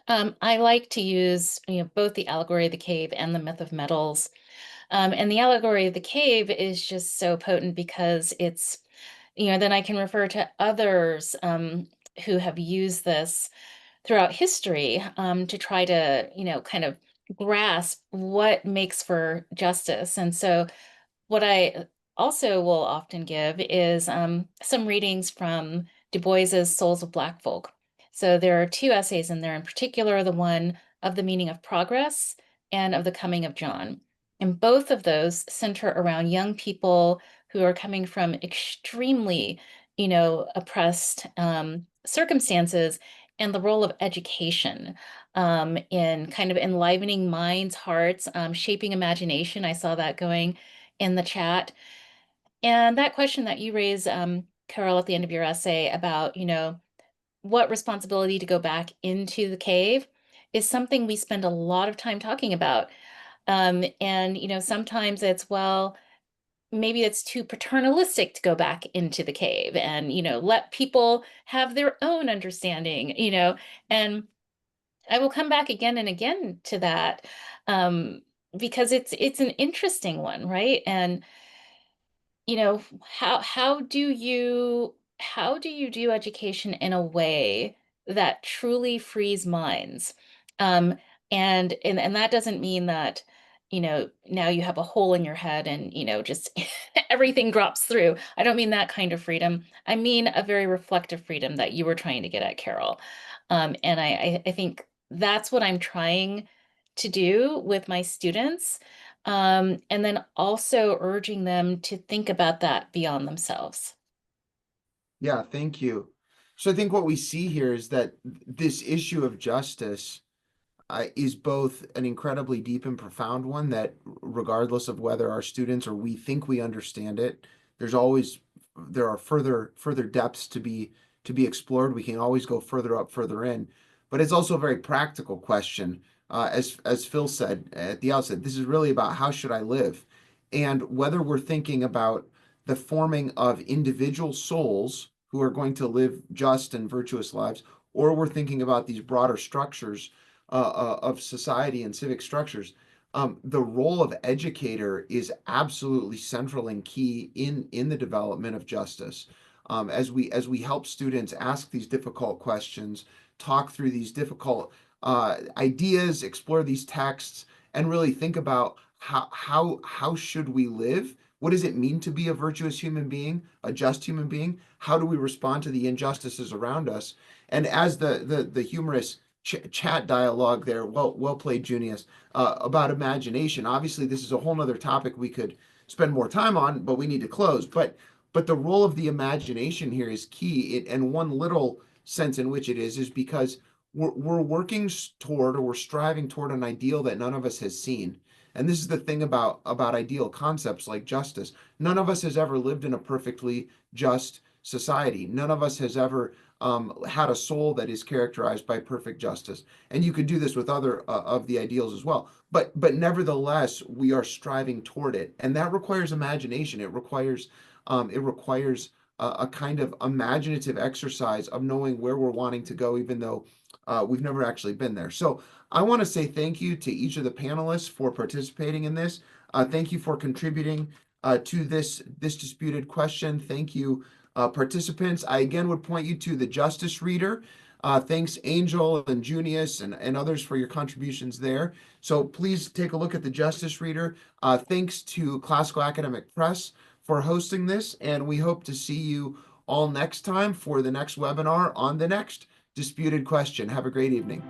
S4: I like to use, both the allegory of the cave and the myth of metals. And the allegory of the cave is just so potent because then I can refer to others who have used this throughout history to try to, kind of grasp what makes for justice. And so, what I also will often give is some readings from Du Bois's Souls of Black Folk. So there are two essays in there, in particular, the one of the meaning of progress and of the coming of John. And both of those center around young people who are coming from extremely, oppressed circumstances and the role of education in kind of enlivening minds, hearts, shaping imagination. I saw that going in the chat. And that question that you raised, Carol, at the end of your essay about, what responsibility to go back into the cave is something we spend a lot of time talking about. And, sometimes it's, well, maybe it's too paternalistic to go back into the cave and, let people have their own understanding, and I will come back again and again to that because it's an interesting one, right? And how do you do education in a way that truly frees minds? um and that doesn't mean that now you have a hole in your head and just everything drops through. I don't mean that kind of freedom. I mean a very reflective freedom that you were trying to get at, Carol. And I think that's what I'm trying to do with my students, and then also urging them to think about that beyond themselves.
S1: Yeah, thank you. So I think what we see here is that this issue of justice is both an incredibly deep and profound one that, regardless of whether our students or we think we understand it, there are further depths to be explored. We can always go further up, further in, but it's also a very practical question. As Phil said at the outset, this is really about how should I live, and whether we're thinking about the forming of individual souls who are going to live just and virtuous lives, or we're thinking about these broader structures of society and civic structures. The role of educator is absolutely central and key in the development of justice. As we help students ask these difficult questions, talk through these difficult ideas, explore these texts, and really think about how should we live? What does it mean to be a virtuous human being, a just human being? How do we respond to the injustices around us? And as the humorous chat dialogue there, well played, Junius, about imagination. Obviously, this is a whole nother topic we could spend more time on, but we need to close. But the role of the imagination here is key. And one little sense in which it is because we're working toward, or we're striving toward, an ideal that none of us has seen. And this is the thing about ideal concepts like justice. None of us has ever lived in a perfectly just society. None of us has ever had a soul that is characterized by perfect justice. And you could do this with other of the ideals as well. But nevertheless, we are striving toward it, and that requires imagination. It requires a kind of imaginative exercise of knowing where we're wanting to go, even though we've never actually been there. So I want to say thank you to each of the panelists for participating in this. Thank you for contributing to this disputed question. Thank you, participants. I again would point you to the Justice Reader. Thanks, Angel and Junius and others for your contributions there. So please take a look at the Justice Reader. Thanks to Classical Academic Press for hosting this, and we hope to see you all next time for the next webinar on the next disputed question. Have a great evening.